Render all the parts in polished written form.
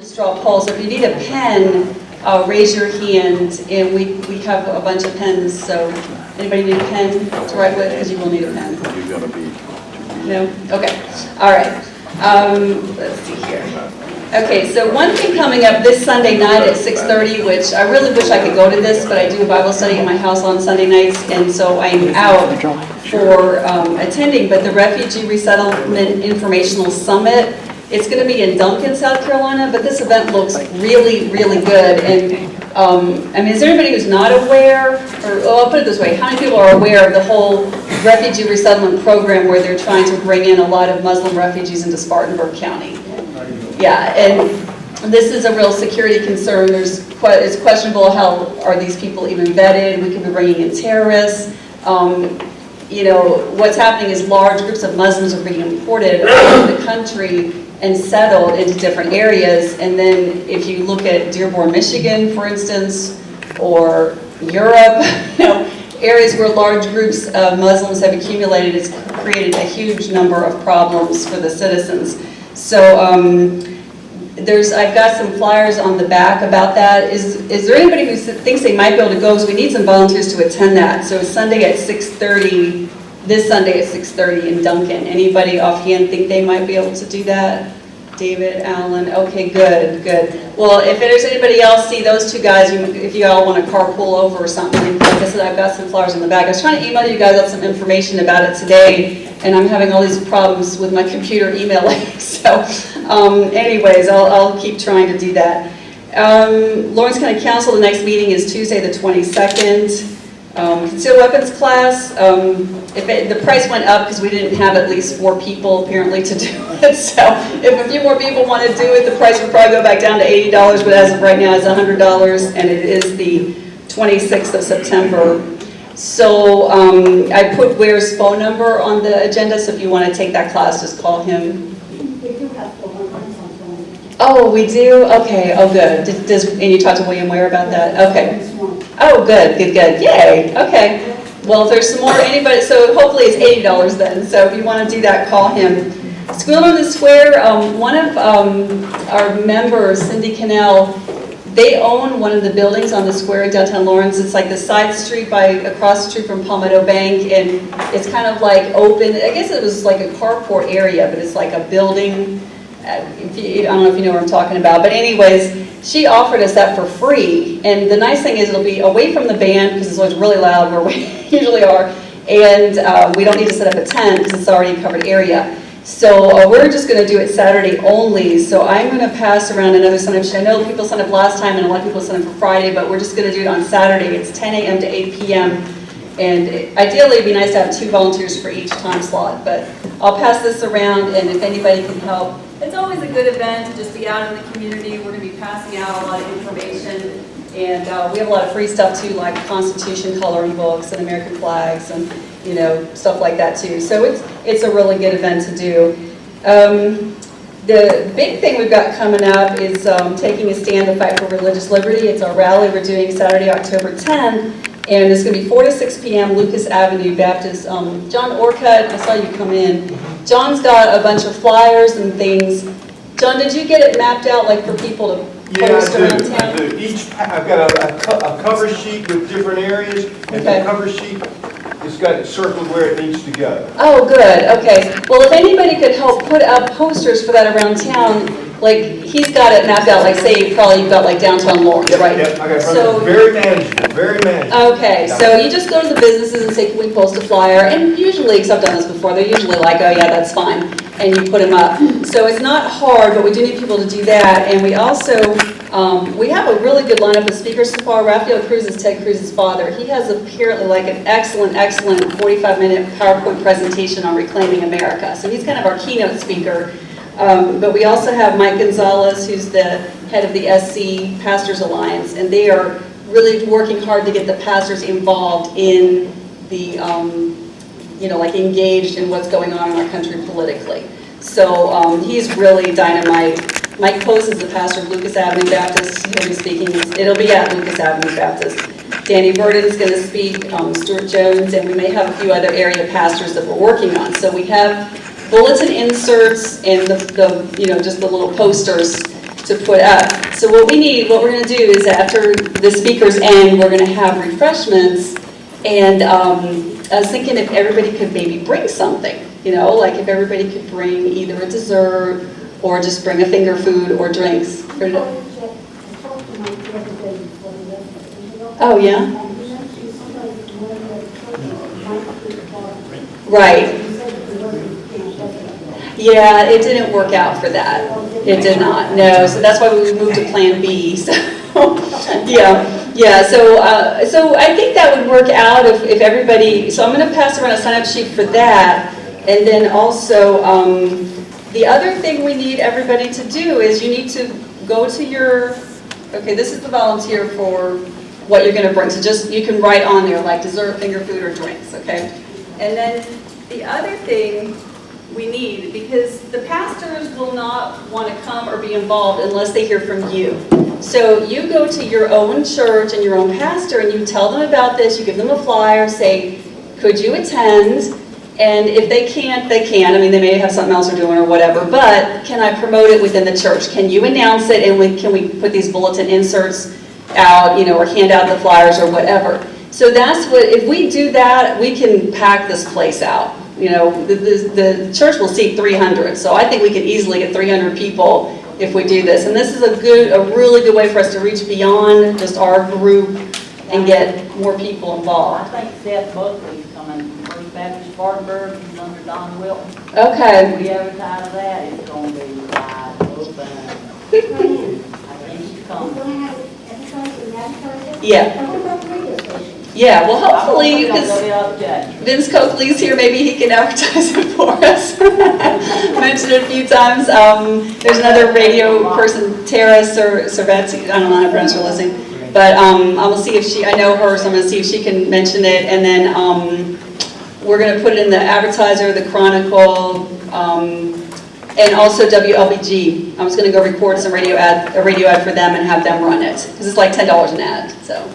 Straw poll, so if you need a pen, raise your hand, and we have a bunch of pens, so anybody need a pen to write with? Because you will need a pen. You're gonna be. No? Okay. All right. Let's see here. Okay, so one thing coming up this Sunday night at 6:30, which I really wish I could go to this, but I do a Bible study in my house on Sunday nights, and so I'm out for attending, but the Refugee Resettlement Informational Summit, it's going to be in Duncan, South Carolina, but this event looks really, really good. And I mean, is there anybody who's not aware, or I'll put it this way, how many people are aware of the whole refugee resettlement program where they're trying to bring in a lot of Muslim refugees into Spartanburg County? Yeah, and this is a real security concern. It's questionable how are these people even vetted. We could be bringing in terrorists. You know, what's happening is large groups of Muslims are being imported out of the country and settled into different areas. And then if you look at Dearborn, Michigan, for instance, or Europe, you know, areas where large groups of Muslims have accumulated, it's created a huge number of problems for the citizens. So I've got some flyers on the back about that. Is there anybody who thinks they might be able to go? Because we need some volunteers to attend that. So it's Sunday at 6:30, this Sunday at 6:30 in Duncan. Anybody offhand think they might be able to do that? David, Alan, okay, good, good. Well, if there's anybody else, see those two guys, if you all want to carpool over or something, like I said, I've got some flyers in the back. I was trying to email you guys out some information about it today, and I'm having all these problems with my computer emailing. So anyways, I'll keep trying to do that. Lawrence County Council, the next meeting is Tuesday the 22nd. Concealed weapons class, the price went up because we didn't have at least 4 people apparently to do it. So if a few more people want to do it, the price would probably go back down to $80, but as of right now it's $100, and it is the 26th of September. So I put Ware's phone number on the agenda, so if you want to take that class, just call him. We do have full numbers on phone. Oh, we do? Okay, oh good. And you talked to William Ware about that? Okay. Oh, good, good, good. Yay, okay. Well, if there's some more, anybody, so hopefully it's $80 then. So if you want to do that, call him. School on the Square, one of our members, Cindy Cannell, they own one of the buildings on the square in downtown Lawrence. It's like the side street across the street from Palmetto Bank, and it's kind of like open. I guess it was like a carport area, but it's like a building. I don't know if you know what I'm talking about, but anyways, she offered us that for free. And the nice thing is it'll be away from the band because it's always really loud where we usually are, and we don't need to set up a tent because it's already a covered area. So we're just going to do it Saturday only. So I'm going to pass around another sign-up sheet. I know people signed up last time and a lot of people signed up for Friday, but we're just going to do it on Saturday. It's 10 a.m. to 8 p.m. And ideally it'd be nice to have 2 volunteers for each time slot, but I'll pass this around, and if anybody can help. It's always a good event to just be out in the community. We're going to be passing out a lot of information, and we have a lot of free stuff too, like Constitution coloring books and American flags and stuff like that too. So it's a really good event to do. The big thing we've got coming up is taking a stand to fight for religious liberty. It's our rally we're doing Saturday, October 10th, and it's going to be 4 to 6 p.m. Lucas Avenue Baptist. John Orcutt, I saw you come in. John's got a bunch of flyers and things. John, did you get it mapped out like for people to post around town? I do. I've got a cover sheet with different areas, and the cover sheet it's got it circled where it needs to go. Oh, good. Okay. Well, if anybody could help put up posters for that around town, like he's got it mapped out. Like say, probably you've got like downtown Lawrence, right? Yep. I got so very manageable. Very manageable. Okay. So you just go to the businesses and say, "Can we post a flyer?" And usually, because I've done this before, they're usually like, "Oh yeah, that's fine," and you put them up. So it's not hard, but we do need people to do that. And we also we have a really good lineup of speakers so far. Rafael Cruz is Ted Cruz's father. He has apparently like an excellent 45-minute PowerPoint presentation on reclaiming America. So he's kind of our keynote speaker. But we also have Mike Gonzalez, who's the head of the SC Pastors Alliance, and they are really working hard to get the pastors involved in the, like engaged in what's going on in our country politically. So he's really dynamite. Mike Post is the pastor of Lucas Avenue Baptist. He'll be speaking. It'll be at Lucas Avenue Baptist. Danny Burden's going to speak, Stuart Jones, and we may have a few other area pastors that we're working on. So we have bulletin inserts and the just the little posters to put up. So what we're going to do is after the speakers end, we're going to have refreshments. And I was thinking if everybody could maybe bring something, like if everybody could bring either a dessert or just bring a finger food or drinks. Oh, yeah? Right. Yeah, it didn't work out for that. It did not, no. So that's why we moved to Plan B. So, yeah. So I think that would work out if everybody. So I'm going to pass around a sign-up sheet for that, and then also the other thing we need everybody to do is you need to go to your. Okay, this is the volunteer for what you're going to bring. So just you can write on there like dessert, finger food, or drinks. Okay, and then the other thing we need, because the pastors will not want to come or be involved unless they hear from you. So you go to your own church and your own pastor and you tell them about this, you give them a flyer, say, could you attend? And if they can't, they can. I mean, they may have something else they're doing or whatever, but can I promote it within the church? Can you announce it and can we put these bulletin inserts out, or hand out the flyers or whatever? So that's what, if we do that, we can pack this place out. The church will seat 300, so I think we can easily get 300 people if we do this. And this is a really good way for us to reach beyond just our group and get more people involved. I think Seth Buckley's coming from First Baptist Spartanburg, he's under Don Wilton. Okay. We advertise that, it's going to be wide open. I think he's coming. Yeah. Yeah, well, hopefully, because Vince Coakley's here, maybe he can advertise it for us. Mentioned it a few times. There's another radio person, Tara Servetti, I don't know how to pronounce her last name, but I will see if I know her, so I'm going to see if she can mention it, and then we're going to put it in the Advertiser, the Chronicle, and also WLBG. I was going to go record a radio ad for them and have them run it, because it's like $10 an ad, so.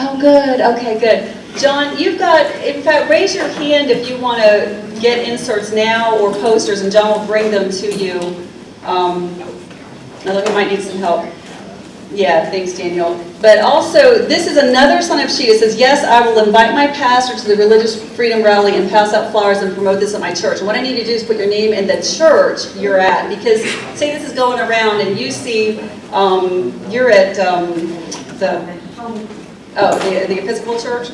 Oh, good. Okay, good. John, you've got, in fact, raise your hand if you want to get inserts now or posters, and John will bring them to you. I look, I might need some help. Yeah, thanks, Daniel. But also, this is another sign-up sheet. It says, yes, I will invite my pastor to the Religious Freedom Rally and pass out flyers and promote this at my church. And what I need to do is put your name in the church you're at. Because, say this is going around and you see, you're at the Episcopal Church?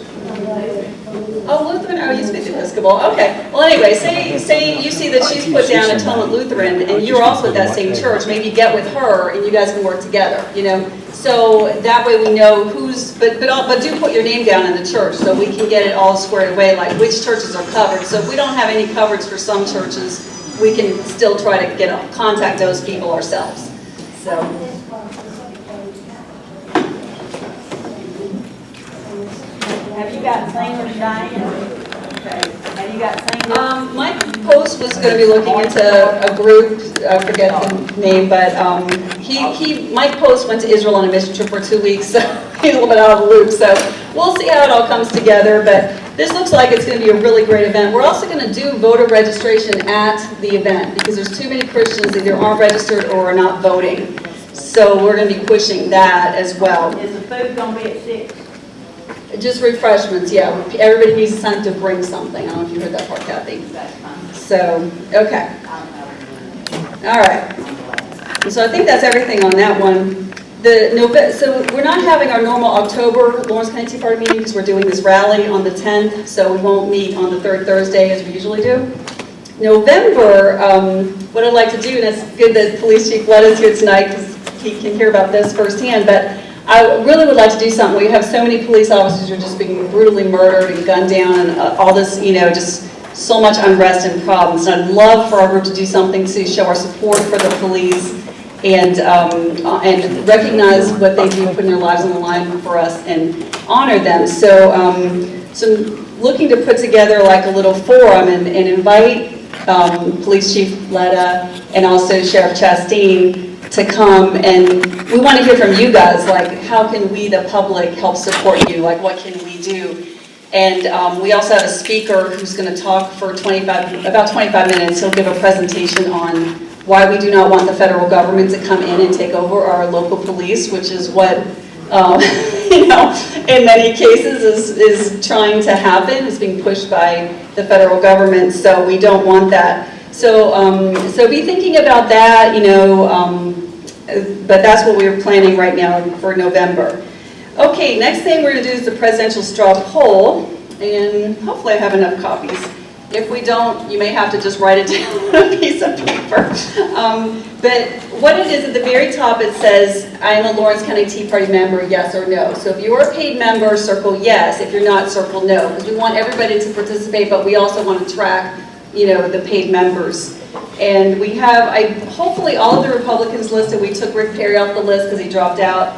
Oh, Lutheran? Oh, you used to be the Episcopal. Okay. Well, anyway, say you see that she's put down Atonement Lutheran, and you're also at that same church. Maybe get with her, and you guys can work together. So that way we know who's. But do put your name down in the church, so we can get it all squared away, like which churches are covered. So if we don't have any coverage for some churches, we can still try to contact those people ourselves. So. Have you got singers, Dianne? Okay. Have you got singers? Mike Post was going to be looking into a group, I forget the name, but Mike Post went to Israel on a mission trip for 2 weeks, so he's a little bit out of the loop. So we'll see how it all comes together, but this looks like it's going to be a really great event. We're also going to do voter registration at the event because there's too many Christians that either aren't registered or are not voting. So we're going to be pushing that as well. Is the food going to be at 6? Just refreshments, yeah. Everybody needs to sign up to bring something. I don't know if you heard that part, Kathy. That's fine. So, okay. All right. So I think that's everything on that one. So we're not having our normal October Lawrence County Tea Party meeting because we're doing this rally on the 10th, so we won't meet on the third Thursday as we usually do. November, what I'd like to do, and it's good that Police Chief led us here tonight because he can hear about this firsthand, but I really would like to do something. We have so many police officers who are just being brutally murdered and gunned down and all this, just so much unrest and problems. And I'd love for our group to do something to show our support for the police and recognize what they do, putting their lives on the line for us and honor them. So, looking to put together like a little forum and invite Police Chief Letta and also Sheriff Chastain to come, and we want to hear from you guys, like how can we, the public, help support you, like what can we do? And we also have a speaker who's going to talk for about 25 minutes. He'll give a presentation on why we do not want the federal government to come in and take over our local police, which is what, in many cases is trying to happen, is being pushed by the federal government. So we don't want that. So be thinking about that, but that's what we're planning right now for November. Okay, next thing we're going to do is the presidential straw poll, and hopefully I have enough copies. If we don't, you may have to just write it down on a piece of paper. But what it is, at the very top it says, I am a Lawrence County Tea Party member, yes or no. So if you're a paid member, circle yes. If you're not, circle no. Because we want everybody to participate, but we also want to track, the paid members. And we have, hopefully all of the Republicans listed. We took Rick Perry off the list because he dropped out.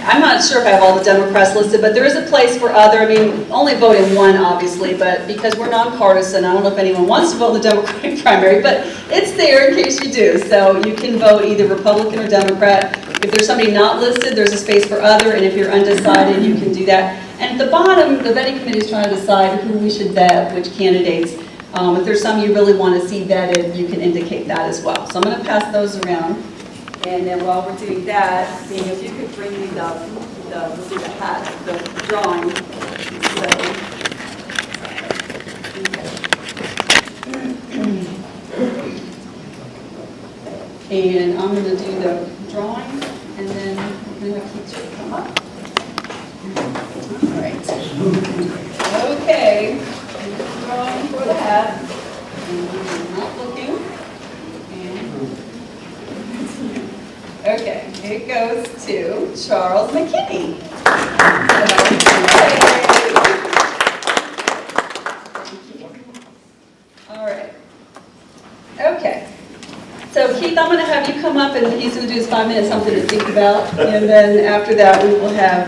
I'm not sure if I have all the Democrats listed, but there is a place for other. Only vote in one, obviously, but because we're nonpartisan, I don't know if anyone wants to vote in the Democratic primary, but it's there in case you do. So you can vote either Republican or Democrat. If there's somebody not listed, there's a space for other, and if you're undecided, you can do that. And at the bottom, the vetting committee is trying to decide who we should vet, which candidates. If there's some you really want to see vetted, you can indicate that as well. So I'm going to pass those around. And then while we're doing that, if you could bring me the drawing. And I'm going to do the drawing, and then we're going to have teacher come up. All right. Okay. Drawing for the hat. And I'm not looking. Okay, it goes to Charles McKinney. All right. Okay. So Keith, I'm going to have you come up, and he's going to do his 5 minutes, something to think about. And then after that, we will have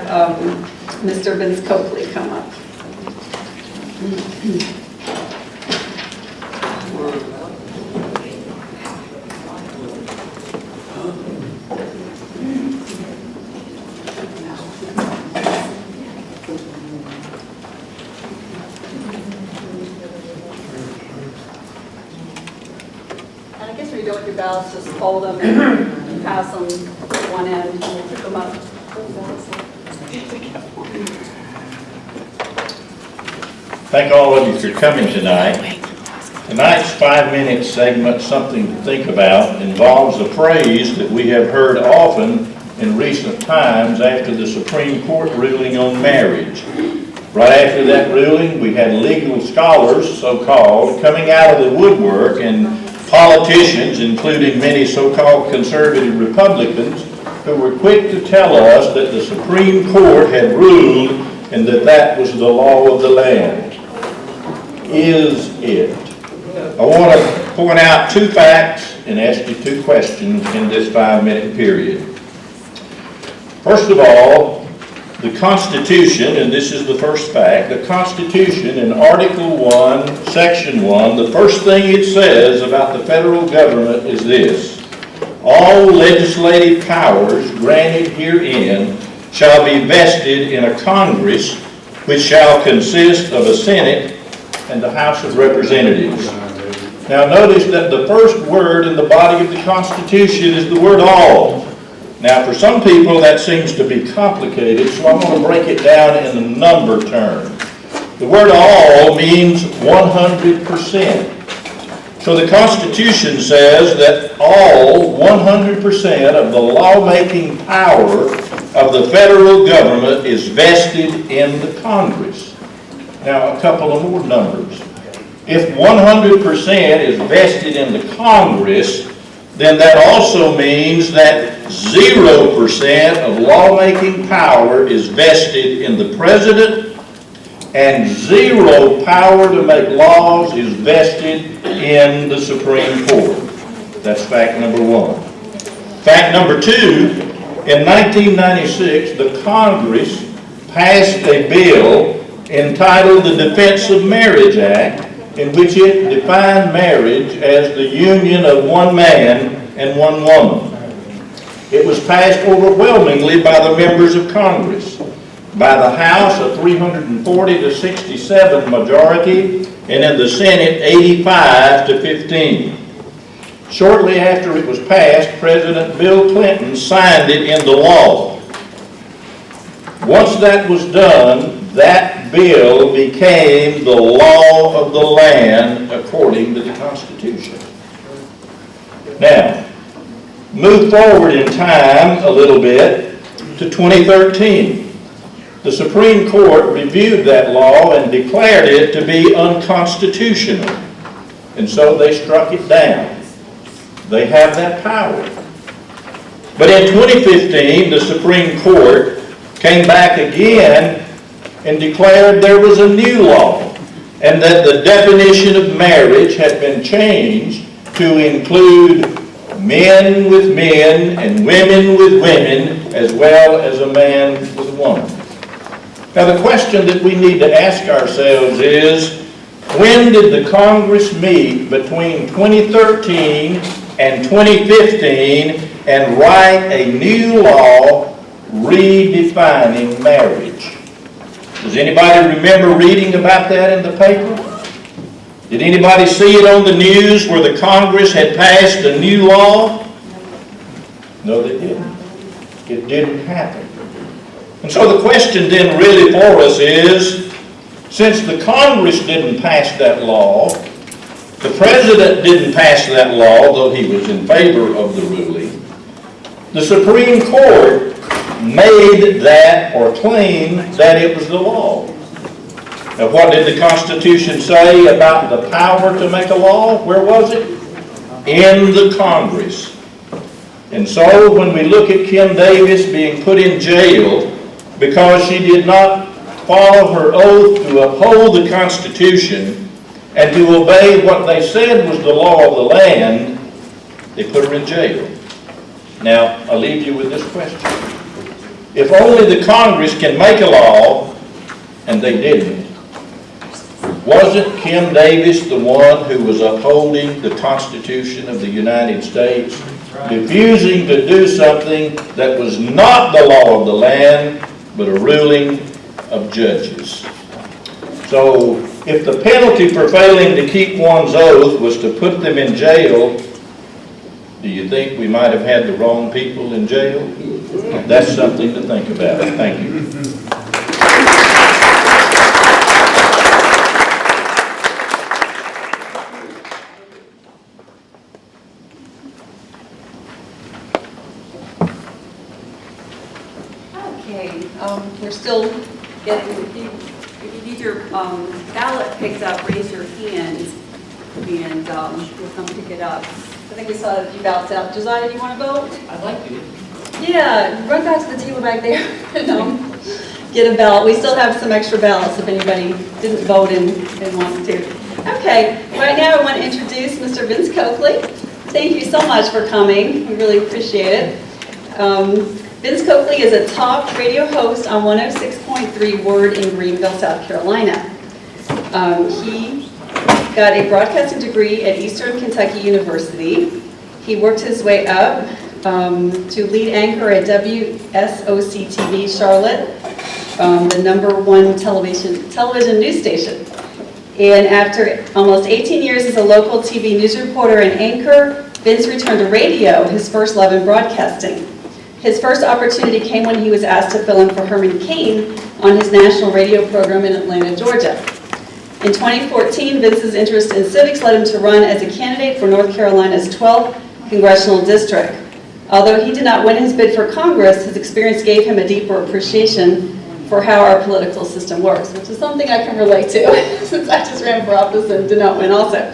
Mr. Vince Coakley come up. Ballots, just fold them and pass them one end and we'll pick them up. Thank all of you for coming tonight. Tonight's 5-minute segment, Something to Think About, involves a phrase that we have heard often in recent times after the Supreme Court ruling on marriage. Right after that ruling, we had legal scholars, so-called, coming out of the woodwork, and politicians, including many so-called conservative Republicans, who were quick to tell us that the Supreme Court had ruled and that was the law of the land. Is it? I want to point out 2 facts and ask you 2 questions in this 5-minute period. First of all, the Constitution, and this is the first fact, the Constitution in Article 1, Section 1, the first thing it says about the federal government is this: all legislative powers granted herein shall be vested in a Congress which shall consist of a Senate and the House of Representatives. Now notice that the first word in the body of the Constitution is the word all. Now, for some people, that seems to be complicated, so I'm going to break it down in a number term. The word all means 100%. So the Constitution says that all 100% of the lawmaking power of the federal government is vested in the Congress. Now, a couple of more numbers. If 100% is vested in the Congress, then that also means that 0% of lawmaking power is vested in the President, and 0 power to make laws is vested in the Supreme Court. That's fact number 1. Fact number 2, in 1996, the Congress passed a bill entitled the Defense of Marriage Act, in which it defined marriage as the union of one man and one woman. It was passed overwhelmingly by the members of Congress. by the House a 340 to 67 majority, and in the Senate 85 to 15. Shortly after it was passed, President Bill Clinton signed it into law. Once that was done, that bill became the law of the land according to the Constitution. Now, move forward in time a little bit to 2013. The Supreme Court reviewed that law and declared it to be unconstitutional, and so they struck it down. They have that power. But in 2015, the Supreme Court came back again and declared there was a new law, and that the definition of marriage had been changed to include men with men and women with women, as well as a man with a woman. Now, the question that we need to ask ourselves is, when did the Congress meet between 2013 and 2015 and write a new law redefining marriage? Does anybody remember reading about that in the paper? Did anybody see it on the news where the Congress had passed a new law? No, they didn't. It didn't happen. And so the question then really for us is, since the Congress didn't pass that law, the President didn't pass that law, though he was in favor of the ruling, the Supreme Court made that or claimed that it was the law. Now, what did the Constitution say about the power to make a law? Where was it? In the Congress. And so when we look at Kim Davis being put in jail because she did not follow her oath to uphold the Constitution and to obey what they said was the law of the land, they put her in jail. Now, I'll leave you with this question. If only the Congress can make a law, and they didn't, wasn't Kim Davis the one who was upholding the Constitution of the United States, refusing to do something that was not the law of the land, but a ruling of judges? So, if the penalty for failing to keep one's oath was to put them in jail, do you think we might have had the wrong people in jail? That's something to think about. Thank you. Okay, we're still getting, if you need your ballot picked up, raise your hand, and we'll come pick it up. I think we saw a few ballots out. Josiah, do you want to vote? I'd like to. Yeah, run back to the table back there and get a ballot. We still have some extra ballots if anybody didn't vote and wants to. Okay, right now I want to introduce Mr. Vince Coakley. Thank you so much for coming. We really appreciate it. Vince Coakley is a talk radio host on 106.3 Word in Greenville, South Carolina. He got a broadcasting degree at Eastern Kentucky University. He worked his way up to lead anchor at WSOC-TV Charlotte, the #1 television news station. And after almost 18 years as a local TV news reporter and anchor, Vince returned to radio, his first love in broadcasting. His first opportunity came when he was asked to fill in for Herman Cain on his national radio program in Atlanta, Georgia. In 2014, Vince's interest in civics led him to run as a candidate for North Carolina's 12th congressional district. Although he did not win his bid for Congress, his experience gave him a deeper appreciation for how our political system works, which is something I can relate to, since I just ran for office and did not win also.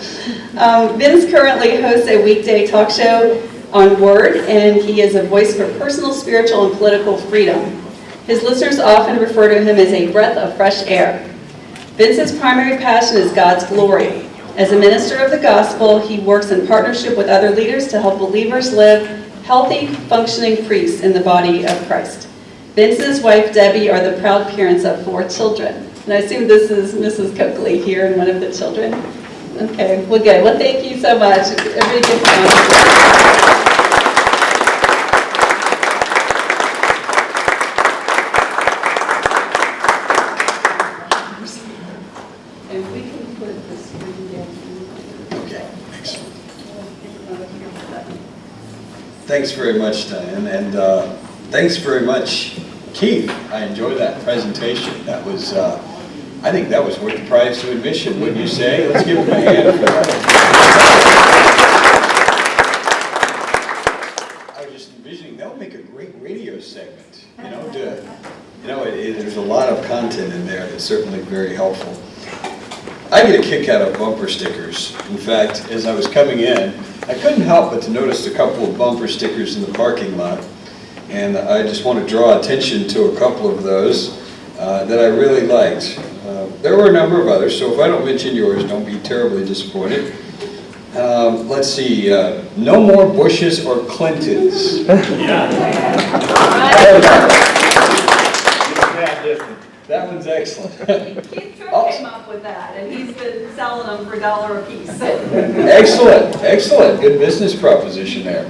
Vince currently hosts a weekday talk show on Word, and he is a voice for personal, spiritual, and political freedom. His listeners often refer to him as a breath of fresh air. Vince's primary passion is God's glory. As a minister of the gospel, he works in partnership with other leaders to help believers live healthy, functioning priests in the body of Christ. Vince and his wife, Debbie, are the proud parents of 4 children. And I assume this is Mrs. Coakley here and one of the children. Okay, well, good. Well, thank you so much. Everybody give a round. put the screen down? Okay, excellent. Thanks very much, Diane, and thanks very much, Keith. I enjoyed that presentation. That was, I think that was worth the price of admission, wouldn't you say? Let's give him a hand for that. I was just envisioning that would make a great radio segment. There's a lot of content in there that's certainly very helpful. I get a kick out of bumper stickers. In fact, as I was coming in, I couldn't help but to notice a couple of bumper stickers in the parking lot. And I just want to draw attention to a couple of those that I really liked. There were a number of others, so if I don't mention yours, don't be terribly disappointed. Let's see, no more Bushes or Clintons. That one's excellent. Keith Tripp came up with that, and he's been selling them for $1 a piece. Excellent, excellent. Good business proposition there.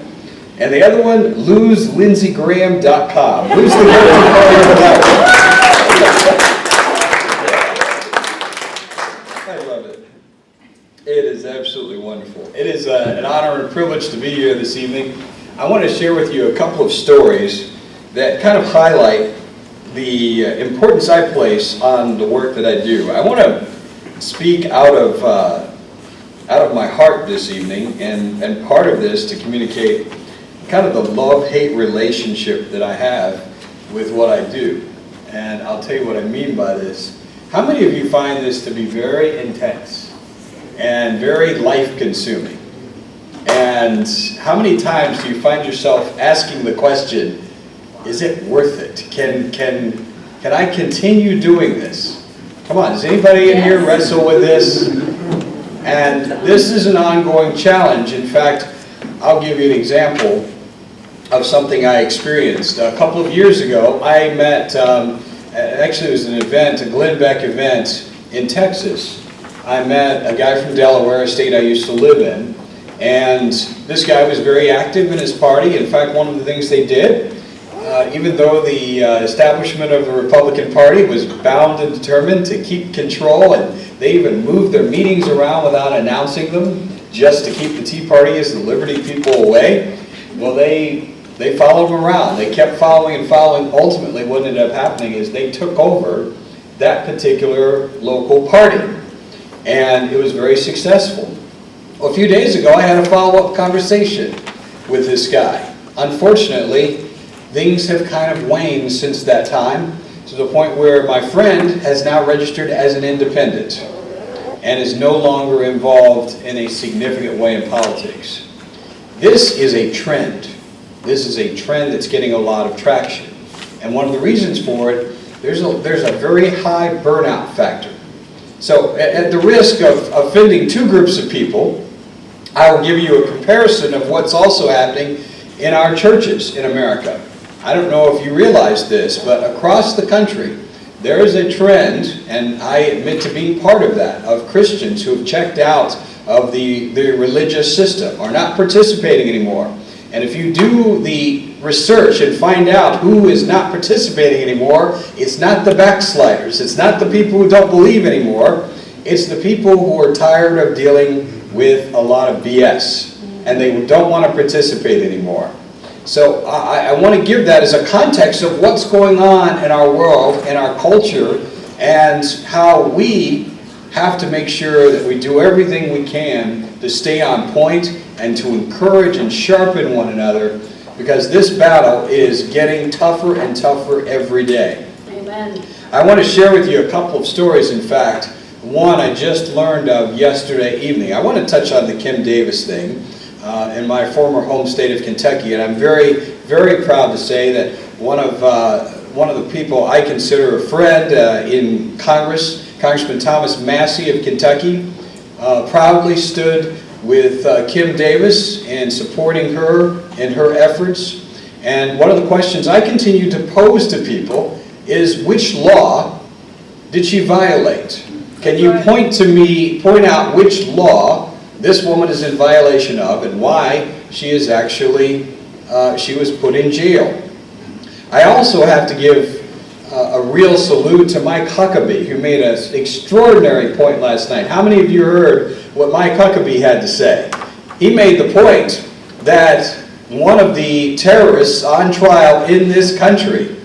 And the other one, loselindseygraham.com. Who's the guilty party for that one? I love it. It is absolutely wonderful. It is an honor and privilege to be here this evening. I want to share with you a couple of stories that kind of highlight the importance I place on the work that I do. I want to speak out of my heart this evening, and part of this to communicate kind of the love-hate relationship that I have with what I do. And I'll tell you what I mean by this. How many of you find this to be very intense and very life-consuming? And how many times do you find yourself asking the question, is it worth it? Can I continue doing this? Come on, does anybody in here wrestle with this? And this is an ongoing challenge. In fact, I'll give you an example of something I experienced. A couple of years ago, I met, actually it was an event, a Glenn Beck event in Texas. I met a guy from Delaware, a state I used to live in, and this guy was very active in his party. In fact, one of the things they did, even though the establishment of the Republican Party was bound and determined to keep control, and they even moved their meetings around without announcing them, just to keep the Tea Partyers, the Liberty people away, well, they followed him around. They kept following and following. Ultimately, what ended up happening is they took over that particular local party, and it was very successful. Well, a few days ago, I had a follow-up conversation with this guy. Unfortunately, things have kind of waned since that time, to the point where my friend has now registered as an independent and is no longer involved in a significant way in politics. This is a trend. This is a trend that's getting a lot of traction. And one of the reasons for it, there's a very high burnout factor. So at the risk of offending two groups of people, I will give you a comparison of what's also happening in our churches in America. I don't know if you realize this, but across the country, there is a trend, and I admit to being part of that, of Christians who have checked out of the religious system, are not participating anymore. And if you do the research and find out who is not participating anymore, it's not the backsliders, it's not the people who don't believe anymore, it's the people who are tired of dealing with a lot of BS, and they don't want to participate anymore. So I want to give that as a context of what's going on in our world, in our culture, and how we have to make sure that we do everything we can to stay on point and to encourage and sharpen one another, because this battle is getting tougher and tougher every day. Amen. I want to share with you a couple of stories, in fact. One I just learned of yesterday evening. I want to touch on the Kim Davis thing in my former home state of Kentucky, and I'm very, very proud to say that one of the people I consider a friend in Congress, Congressman Thomas Massey of Kentucky, proudly stood with Kim Davis in supporting her in her efforts. And one of the questions I continue to pose to people is, which law did she violate? Can you point out which law this woman is in violation of, and why she is actually, she was put in jail? I also have to give a real salute to Mike Huckabee, who made an extraordinary point last night. How many of you heard what Mike Huckabee had to say? He made the point that one of the terrorists on trial in this country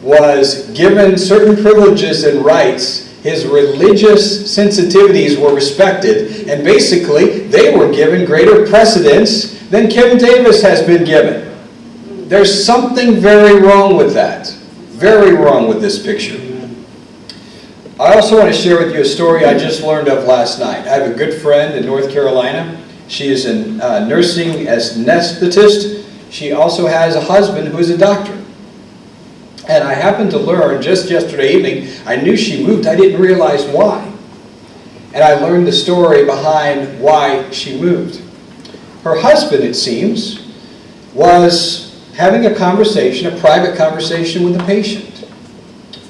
was given certain privileges and rights. His religious sensitivities were respected, and basically they were given greater precedence than Kim Davis has been given. There's something very wrong with that. Very wrong with this picture. I also want to share with you a story I just learned of last night. I have a good friend in North Carolina. She is in nursing as anesthetist. She also has a husband who is a doctor. And I happened to learn just yesterday evening, I knew she moved, I didn't realize why. And I learned the story behind why she moved. Her husband, it seems, was having a conversation, a private conversation with a patient.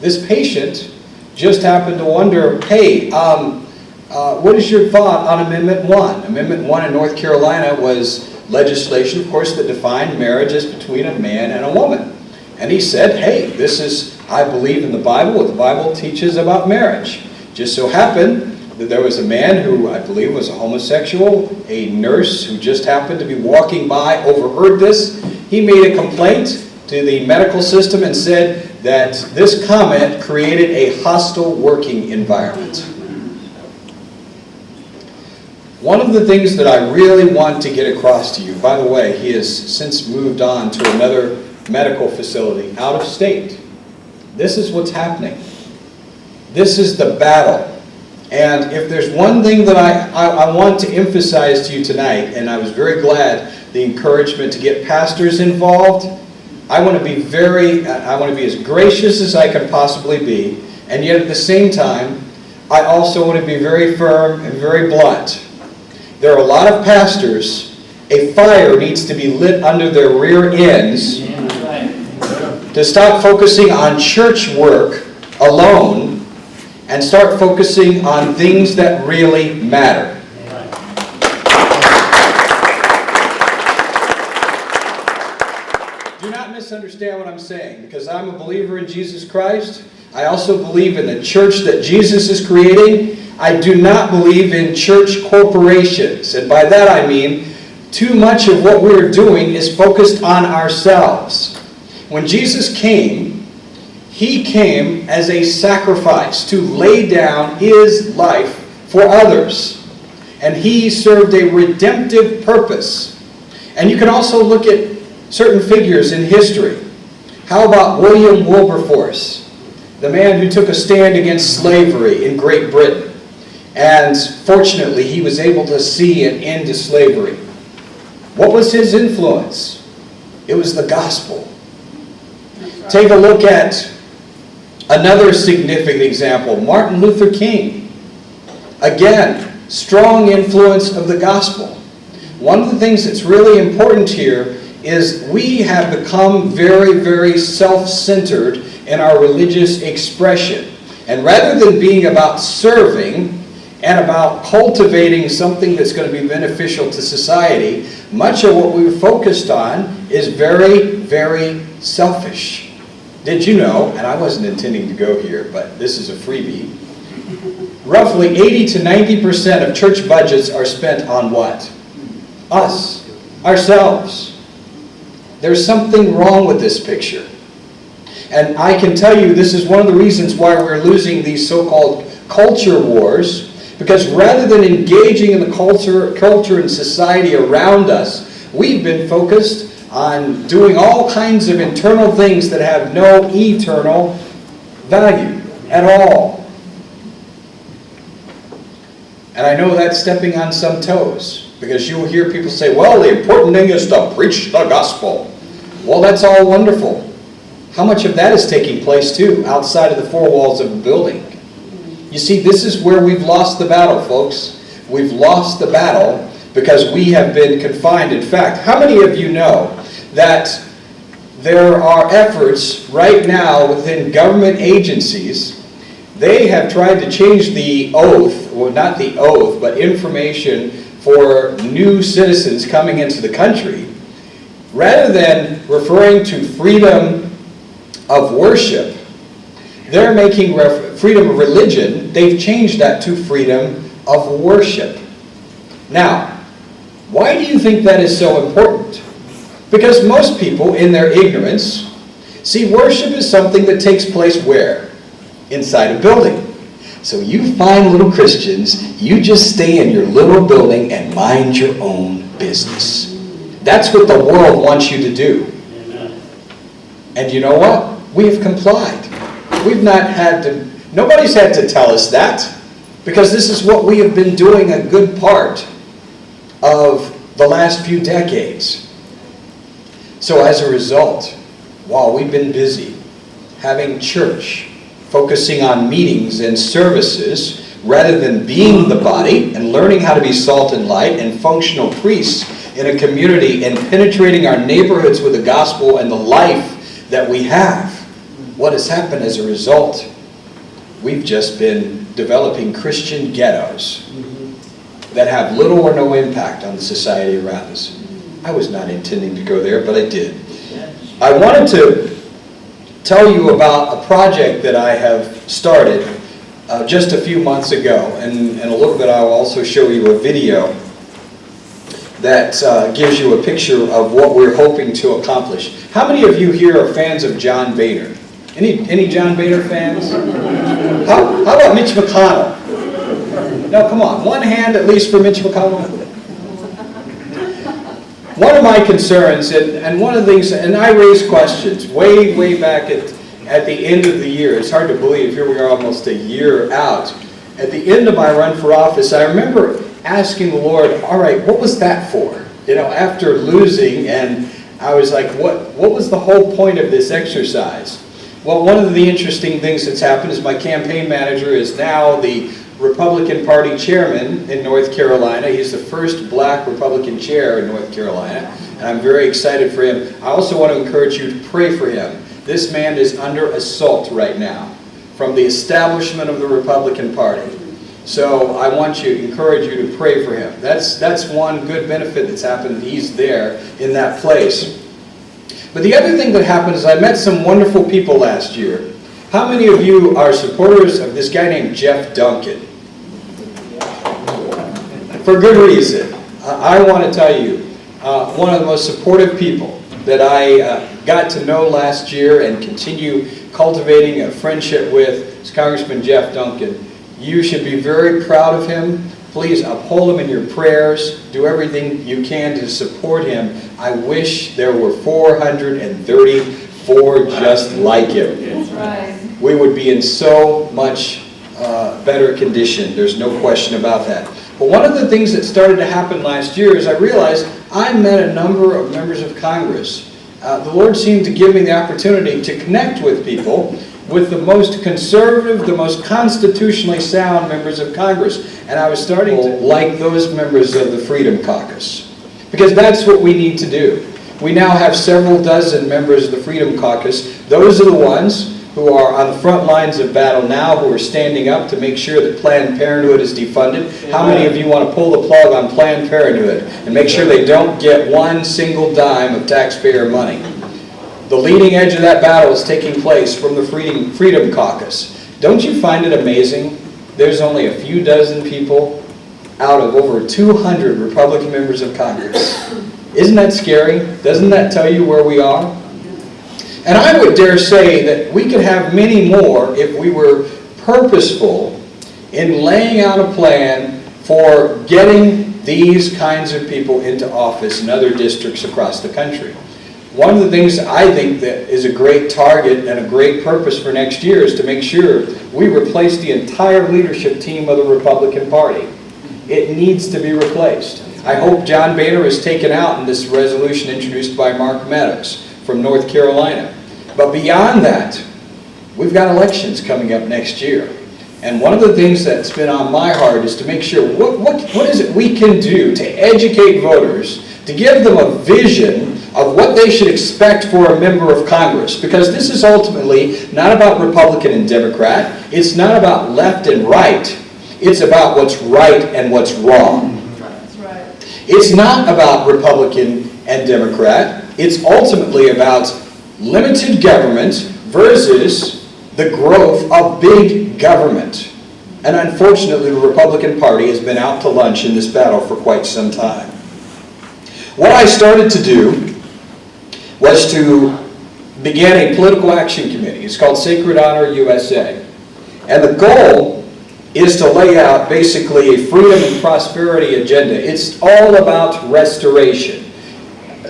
This patient just happened to wonder, hey, what is your thought on Amendment 1? Amendment 1 in North Carolina was legislation, of course, that defined marriages between a man and a woman. And he said, hey, this is, I believe in the Bible, what the Bible teaches about marriage. Just so happened that there was a man who I believe was a homosexual, a nurse who just happened to be walking by, overheard this. He made a complaint to the medical system and said that this comment created a hostile working environment. One of the things that I really want to get across to you, by the way, he has since moved on to another medical facility out of state. This is what's happening. This is the battle. And if there's one thing that I want to emphasize to you tonight, and I was very glad the encouragement to get pastors involved, I want to be as gracious as I can possibly be, and yet at the same time, I also want to be very firm and very blunt. There are a lot of pastors, a fire needs to be lit under their rear ends to stop focusing on church work alone and start focusing on things that really matter. Do not misunderstand what I'm saying, because I'm a believer in Jesus Christ. I also believe in the church that Jesus is creating. I do not believe in church corporations, and by that I mean too much of what we're doing is focused on ourselves. When Jesus came, he came as a sacrifice to lay down his life for others. And he served a redemptive purpose. And you can also look at certain figures in history. How about William Wilberforce, the man who took a stand against slavery in Great Britain? And fortunately, he was able to see an end to slavery. What was his influence? It was the gospel. Take a look at another significant example, Martin Luther King. Again, strong influence of the gospel. One of the things that's really important here is we have become very, very self-centered in our religious expression. And rather than being about serving and about cultivating something that's going to be beneficial to society, much of what we're focused on is very, very selfish. Did you know, and I wasn't intending to go here, but this is a freebie, roughly 80 to 90% of church budgets are spent on what? Us, ourselves. There's something wrong with this picture. And I can tell you this is one of the reasons why we're losing these so-called culture wars, because rather than engaging in the culture and society around us, we've been focused on doing all kinds of internal things that have no eternal value at all. And I know that's stepping on some toes, because you'll hear people say, well, the important thing is to preach the gospel. Well, that's all wonderful. How much of that is taking place, too, outside of the four walls of a building? You see, this is where we've lost the battle, folks. We've lost the battle because we have been confined. In fact, how many of you know that there are efforts right now within government agencies? They have tried to change the oath, well, not the oath, but information for new citizens coming into the country. Rather than referring to freedom of worship, They're making freedom of religion, they've changed that to freedom of worship. Now, why do you think that is so important? Because most people, in their ignorance, see worship as something that takes place where? Inside a building. So you fine little Christians, you just stay in your little building and mind your own business. That's what the world wants you to do. And you know what? We have complied. We've not had to, nobody's had to tell us that, because this is what we have been doing a good part of the last few decades. So as a result, while we've been busy having church, focusing on meetings and services, rather than being the body and learning how to be salt and light and functional priests in a community and penetrating our neighborhoods with the gospel and the life that we have, what has happened as a result? We've just been developing Christian ghettos that have little or no impact on the society around us. I was not intending to go there, but I did. I wanted to tell you about a project that I have started just a few months ago, and in a little bit I'll also show you a video that gives you a picture of what we're hoping to accomplish. How many of you here are fans of John Boehner? Any John Boehner fans? How about Mitch McConnell? No, come on, one hand at least for Mitch McConnell. One of my concerns, and one of the things, and I raised questions way back at the end of the year. It's hard to believe, here we are almost a year out. At the end of my run for office, I remember asking the Lord, all right, what was that for? You know, after losing, and I was like, what was the whole point of this exercise? Well, one of the interesting things that's happened is my campaign manager is now the Republican Party chairman in North Carolina. He's the first black Republican chair in North Carolina, and I'm very excited for him. I also want to encourage you to pray for him. This man is under assault right now from the establishment of the Republican Party. So I want to encourage you to pray for him. That's one good benefit that's happened. He's there in that place. But the other thing that happened is I met some wonderful people last year. How many of you are supporters of this guy named Jeff Duncan? For good reason. I want to tell you, one of the most supportive people that I got to know last year and continue cultivating a friendship with is Congressman Jeff Duncan. You should be very proud of him. Please uphold him in your prayers. Do everything you can to support him. I wish there were 434 just like him. That's right. We would be in so much better condition. There's no question about that. But one of the things that started to happen last year is I realized I met a number of members of Congress. The Lord seemed to give me the opportunity to connect with people, with the most conservative, the most constitutionally sound members of Congress. And I was starting to like those members of the Freedom Caucus, because that's what we need to do. We now have several dozen members of the Freedom Caucus. Those are the ones who are on the front lines of battle now, who are standing up to make sure that Planned Parenthood is defunded. How many of you want to pull the plug on Planned Parenthood and make sure they don't get one single dime of taxpayer money? The leading edge of that battle is taking place from the Freedom Caucus. Don't you find it amazing? There's only a few dozen people out of over 200 Republican members of Congress. Isn't that scary? Doesn't that tell you where we are? And I would dare say that we could have many more if we were purposeful in laying out a plan for getting these kinds of people into office in other districts across the country. One of the things I think that is a great target and a great purpose for next year is to make sure we replace the entire leadership team of the Republican Party. It needs to be replaced. I hope John Boehner is taken out in this resolution introduced by Mark Meadows from North Carolina. But beyond that, we've got elections coming up next year. And one of the things that's been on my heart is to make sure, what is it we can do to educate voters, to give them a vision of what they should expect for a member of Congress. Because this is ultimately not about Republican and Democrat. It's not about left and right. It's about what's right and what's wrong. That's right. It's not about Republican and Democrat. It's ultimately about limited government versus the growth of big government. And unfortunately, the Republican Party has been out to lunch in this battle for quite some time. What I started to do was to begin a political action committee. It's called Sacred Honor USA. And the goal is to lay out basically a freedom and prosperity agenda. It's all about restoration.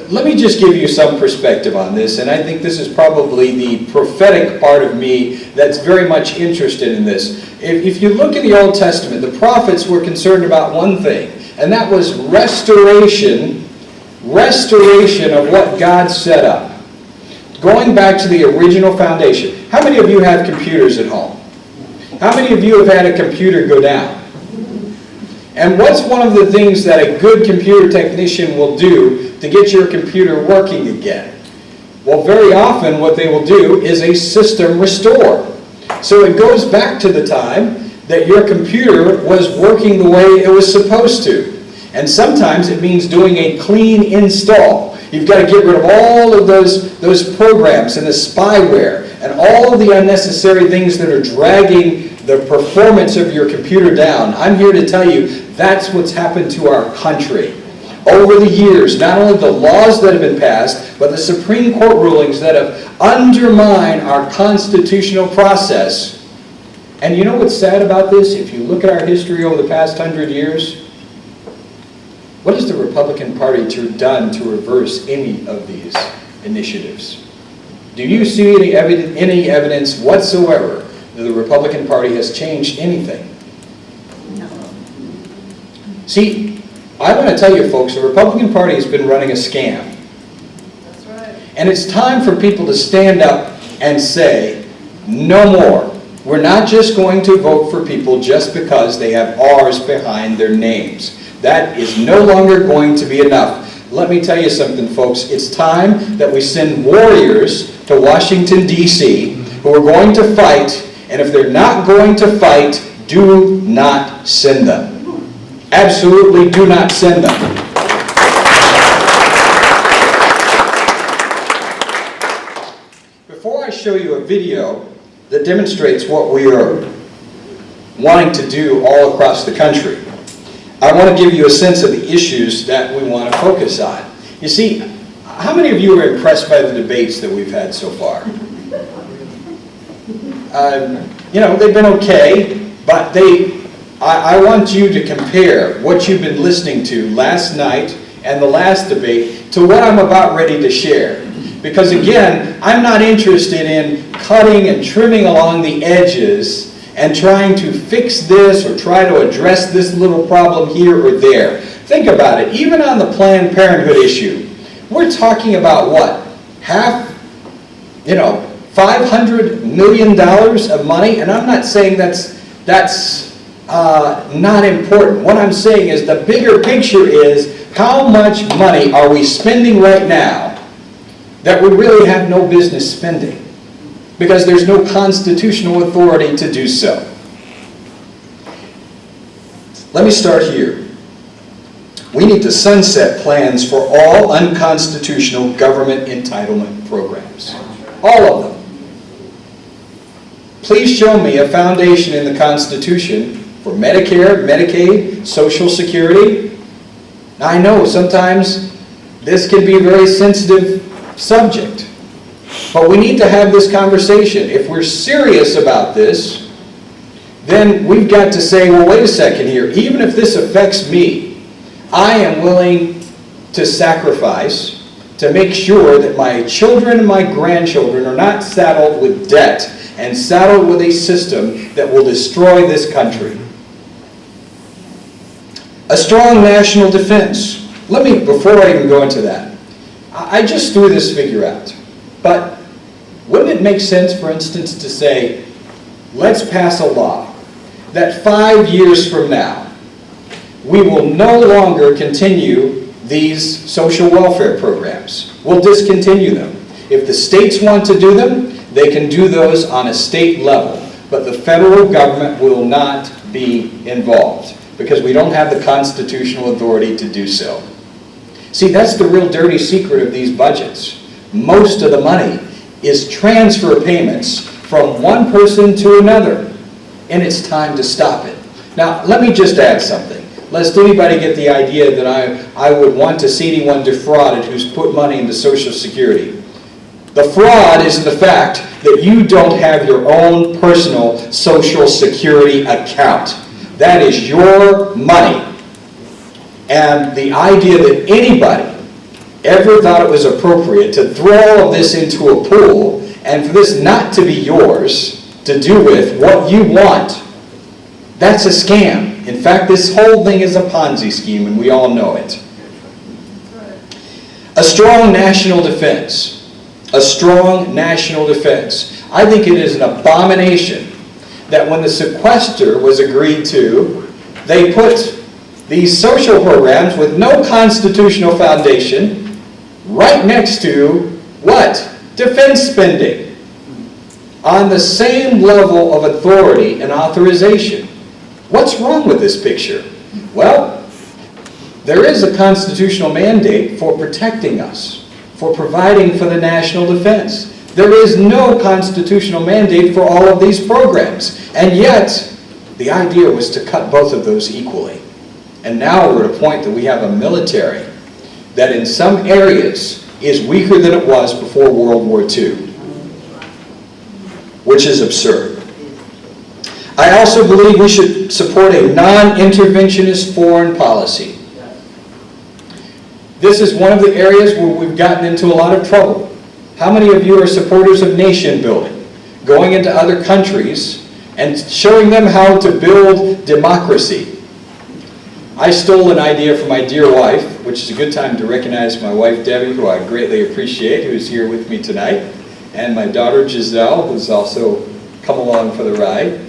Let me just give you some perspective on this, and I think this is probably the prophetic part of me that's very much interested in this. If you look in the Old Testament, the prophets were concerned about one thing, and that was restoration of what God set up. Going back to the original foundation. How many of you have computers at home? How many of you have had a computer go down? And what's one of the things that a good computer technician will do to get your computer working again? Well, very often what they will do is a system restore. So it goes back to the time that your computer was working the way it was supposed to. And sometimes it means doing a clean install. You've got to get rid of all of those programs and the spyware and all of the unnecessary things that are dragging the performance of your computer down. I'm here to tell you that's what's happened to our country. Over the years, not only the laws that have been passed, but the Supreme Court rulings that have undermined our constitutional process. And you know what's sad about this? If you look at our history over the past 100 years, what has the Republican Party done to reverse any of these initiatives? Do you see any evidence whatsoever that the Republican Party has changed anything? No. See, I want to tell you folks, the Republican Party has been running a scam. That's right. And it's time for people to stand up and say, no more. We're not just going to vote for people just because they have R's behind their names. That is no longer going to be enough. Let me tell you something, folks. It's time that we send warriors to Washington, D.C., who are going to fight, and if they're not going to fight, do not send them. Absolutely do not send them. Before I show you a video that demonstrates what we are wanting to do all across the country, I want to give you a sense of the issues that we want to focus on. You see, how many of you are impressed by the debates that we've had so far? They've been okay, but I want you to compare what you've been listening to last night and the last debate to what I'm about ready to share. Because again, I'm not interested in cutting and trimming along the edges and trying to fix this or try to address this little problem here or there. Think about it. Even on the Planned Parenthood issue, we're talking about what? $500 million of money? And I'm not saying that's not important. What I'm saying is the bigger picture is how much money are we spending right now that we really have no business spending? Because there's no constitutional authority to do so. Let me start here. We need to sunset plans for all unconstitutional government entitlement programs. All of them. Please show me a foundation in the Constitution for Medicare, Medicaid, Social Security. Now, I know sometimes this can be a very sensitive subject, but we need to have this conversation. If we're serious about this, then we've got to say, well, wait a second here. Even if this affects me, I am willing to sacrifice to make sure that my children and my grandchildren are not saddled with debt and saddled with a system that will destroy this country. A strong national defense. Before I even go into that, I just threw this figure out. But wouldn't it make sense, for instance, to say, let's pass a law that 5 years from now, we will no longer continue these social welfare programs. We'll discontinue them. If the states want to do them, they can do those on a state level. But the federal government will not be involved because we don't have the constitutional authority to do so. See, that's the real dirty secret of these budgets. Most of the money is transfer payments from one person to another, and it's time to stop it. Now, let me just add something. Lest anybody get the idea that I would want to see anyone defrauded who's put money into Social Security. The fraud is in the fact that you don't have your own personal Social Security account. That is your money. And the idea that anybody ever thought it was appropriate to throw all of this into a pool and for this not to be yours to do with what you want, that's a scam. In fact, this whole thing is a Ponzi scheme, and we all know it. A strong national defense. A strong national defense. I think it is an abomination that when the sequester was agreed to, they put these social programs with no constitutional foundation right next to what? Defense spending. On the same level of authority and authorization. What's wrong with this picture? Well, there is a constitutional mandate for protecting us, for providing for the national defense. There is no constitutional mandate for all of these programs. And yet, the idea was to cut both of those equally. And now we're at a point that we have a military that in some areas is weaker than it was before World War II, which is absurd. I also believe we should support a non-interventionist foreign policy. This is one of the areas where we've gotten into a lot of trouble. How many of you are supporters of nation building? Going into other countries and showing them how to build democracy. I stole an idea from my dear wife, which is a good time to recognize my wife Debbie, who I greatly appreciate, who is here with me tonight, and my daughter Giselle, who's also come along for the ride.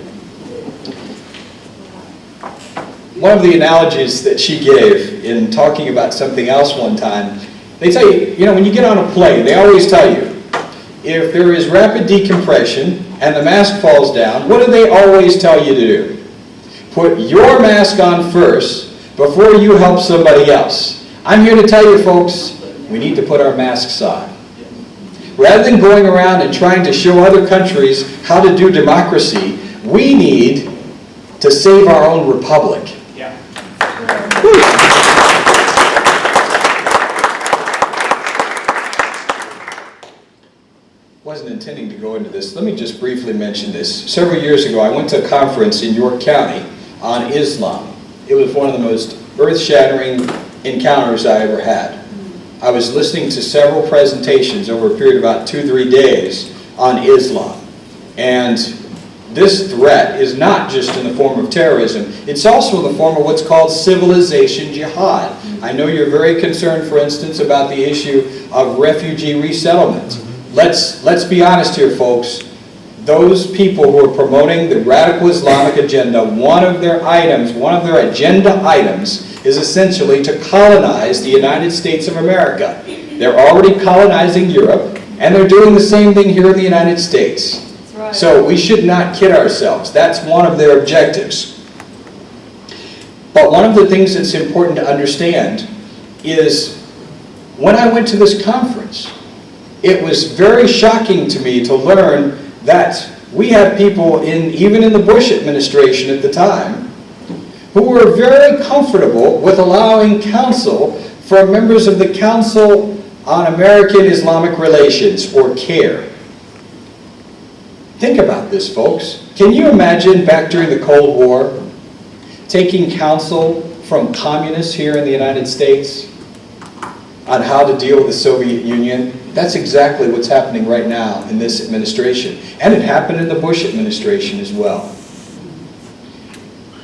One of the analogies that she gave in talking about something else one time, they tell you, when you get on a plane, they always tell you, if there is rapid decompression and the mask falls down, what do they always tell you to do? Put your mask on first before you help somebody else. I'm here to tell you folks, we need to put our masks on. Rather than going around and trying to show other countries how to do democracy, we need to save our own republic. Wasn't intending to go into this. Let me just briefly mention this. Several years ago, I went to a conference in York County on Islam. It was one of the most earth-shattering encounters I ever had. I was listening to several presentations over a period of about 2-3 days on Islam. And this threat is not just in the form of terrorism, it's also in the form of what's called civilization jihad. I know you're very concerned, for instance, about the issue of refugee resettlement. Let's be honest here, folks. Those people who are promoting the radical Islamic agenda, one of their agenda items is essentially to colonize the United States of America. They're already colonizing Europe, and they're doing the same thing here in the United States. That's right. So we should not kid ourselves. That's one of their objectives. But one of the things that's important to understand is when I went to this conference, it was very shocking to me to learn that we had people even in the Bush administration at the time who were very comfortable with allowing counsel for members of the Council on American Islamic Relations, or CARE. Think about this, folks. Can you imagine back during the Cold War taking counsel from communists here in the United States on how to deal with the Soviet Union? That's exactly what's happening right now in this administration. And it happened in the Bush administration as well.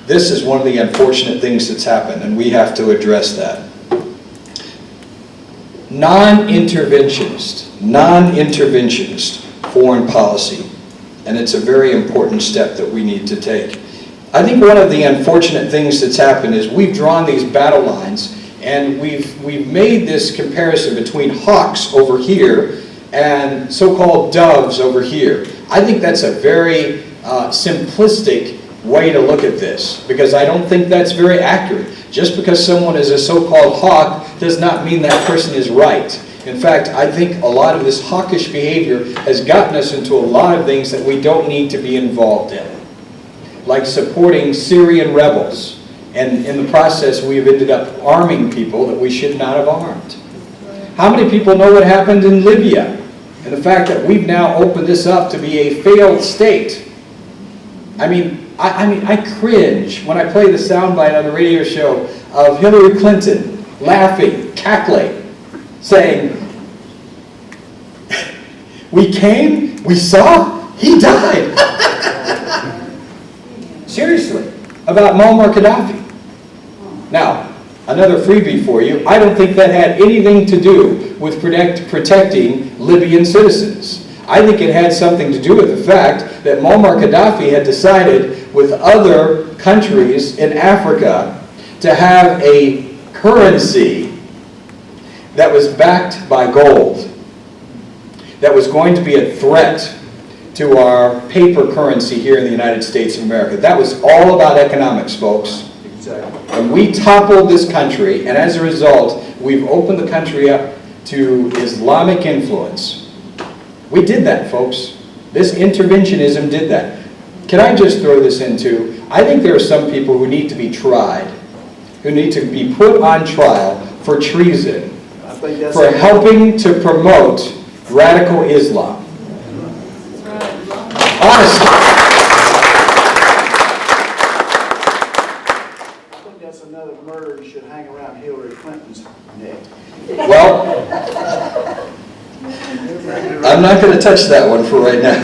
This is one of the unfortunate things that's happened, and we have to address that. Non-interventionist foreign policy. And it's a very important step that we need to take. I think one of the unfortunate things that's happened is we've drawn these battle lines, and we've made this comparison between hawks over here and so-called doves over here. I think that's a very simplistic way to look at this, because I don't think that's very accurate. Just because someone is a so-called hawk does not mean that person is right. In fact, I think a lot of this hawkish behavior has gotten us into a lot of things that we don't need to be involved in, like supporting Syrian rebels. And in the process, we have ended up arming people that we should not have armed. How many people know what happened in Libya? And the fact that we've now opened this up to be a failed state. I mean, I cringe when I play the soundbite on the radio show of Hillary Clinton laughing, cackling, saying, "We came, we saw, he died." Seriously, about Muammar Gaddafi. Now, another freebie for you. I don't think that had anything to do with protecting Libyan citizens. I think it had something to do with the fact that Muammar Gaddafi had decided with other countries in Africa to have a currency that was backed by gold, that was going to be a threat to our paper currency here in the United States of America. That was all about economics, folks. Exactly. And we toppled this country, and as a result, we've opened the country up to Islamic influence. We did that, folks. This interventionism did that. Can I just throw this into, I think there are some people who need to be tried, who need to be put on trial for treason, for helping to promote radical Islam. Honestly. That's another murder that should hang around Hillary Clinton's neck. Well, I'm not going to touch that one for right now.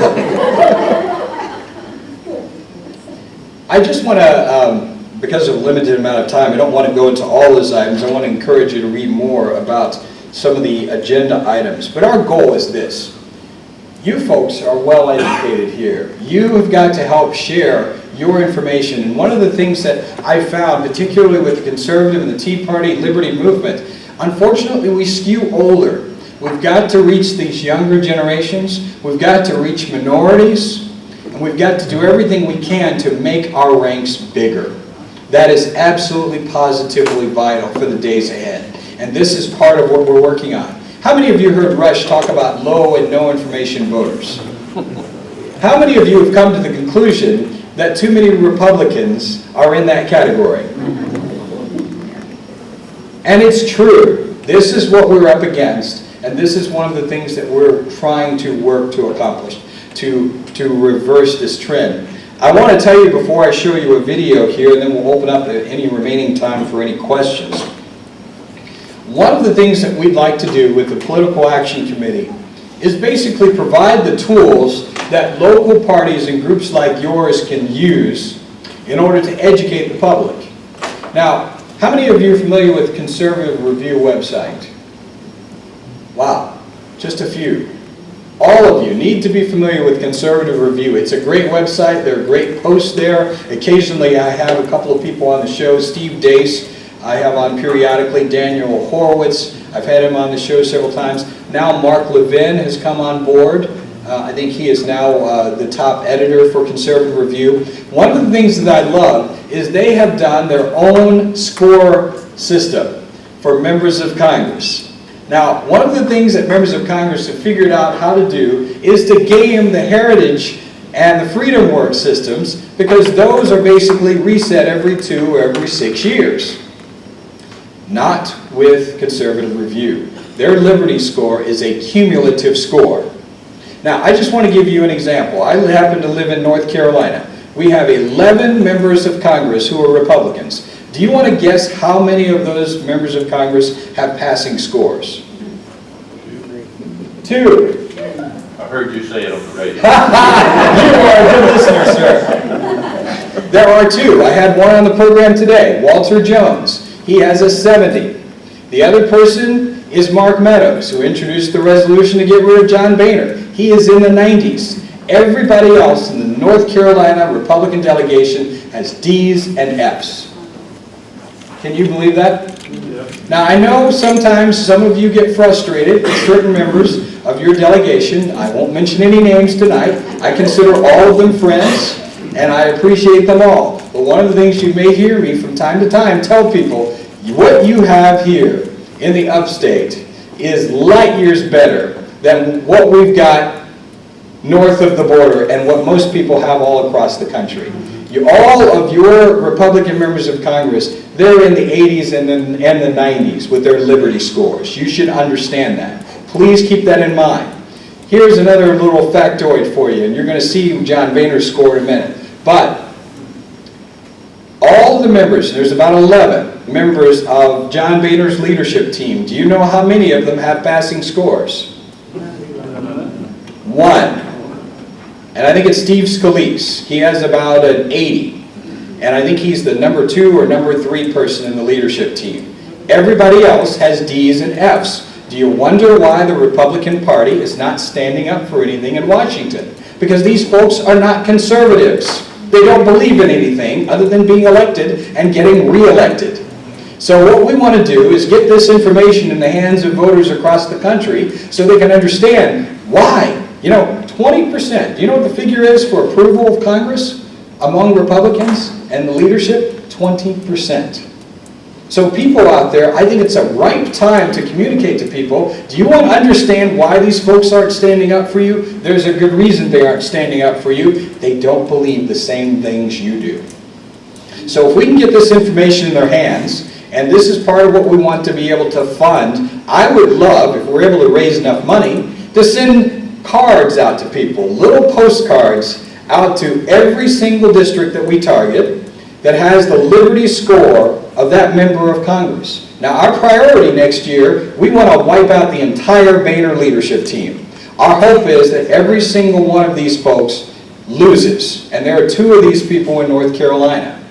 I just want to, because of a limited amount of time, I don't want to go into all those items. I want to encourage you to read more about some of the agenda items. But our goal is this. You folks are well educated here. You have got to help share your information. And one of the things that I found, particularly with the conservative and the Tea Party liberty movement, unfortunately we skew older. We've got to reach these younger generations. We've got to reach minorities. And we've got to do everything we can to make our ranks bigger. That is absolutely positively vital for the days ahead. And this is part of what we're working on. How many of you heard Rush talk about low and no information voters? How many of you have come to the conclusion that too many Republicans are in that category? And it's true. This is what we're up against, and this is one of the things that we're trying to work to accomplish, to reverse this trend. I want to tell you before I show you a video here, and then we'll open up any remaining time for any questions. One of the things that we'd like to do with the Political Action Committee is basically provide the tools that local parties and groups like yours can use in order to educate the public. Now, how many of you are familiar with Conservative Review website? Wow, just a few. All of you need to be familiar with Conservative Review. It's a great website. There are great posts there. Occasionally I have a couple of people on the show. Steve Dace I have on periodically. Daniel Horowitz, I've had him on the show several times. Now Mark Levin has come on board. I think he is now the top editor for Conservative Review. One of the things that I love is they have done their own score system for members of Congress. Now, one of the things that members of Congress have figured out how to do is to game the Heritage and the Freedom Work systems, because those are basically reset every 2 or every 6 years. Not with Conservative Review. Their Liberty score is a cumulative score. Now, I just want to give you an example. I happen to live in North Carolina. We have 11 members of Congress who are Republicans. Do you want to guess how many of those members of Congress have passing scores? 2. I heard you say it on the radio. You are a good listener, sir. There are 2. I had one on the program today, Walter Jones. He has a 70. The other person is Mark Meadows, who introduced the resolution to get rid of John Boehner. He is in the 90s. Everybody else in the North Carolina Republican delegation has D's and F's. Can you believe that? Yeah. Now, I know sometimes some of you get frustrated with certain members of your delegation. I won't mention any names tonight. I consider all of them friends, and I appreciate them all. But one of the things you may hear me from time to time tell people, what you have here in the upstate is light years better than what we've got north of the border and what most people have all across the country. All of your Republican members of Congress, they're in the 80s and the 90s with their Liberty scores. You should understand that. Please keep that in mind. Here's another little factoid for you, and you're going to see John Boehner's score in a minute. But all the members, there's about 11 members of John Boehner's leadership team. Do you know how many of them have passing scores? 1. And I think it's Steve Scalise. He has about an 80. And I think he's the number 2 or number 3 person in the leadership team. Everybody else has D's and F's. Do you wonder why the Republican Party is not standing up for anything in Washington? Because these folks are not conservatives. They don't believe in anything other than being elected and getting re-elected. So what we want to do is get this information in the hands of voters across the country so they can understand why. 20%. Do you know what the figure is for approval of Congress among Republicans and the leadership? 20%. So people out there, I think it's a ripe time to communicate to people. Do you want to understand why these folks aren't standing up for you? There's a good reason they aren't standing up for you. They don't believe the same things you do. So if we can get this information in their hands, and this is part of what we want to be able to fund, I would love, if we're able to raise enough money, to send cards out to people, little postcards out to every single district that we target that has the Liberty score of that member of Congress. Now, our priority next year, we want to wipe out the entire Boehner leadership team. Our hope is that every single one of these folks loses, and there are 2 of these people in North Carolina.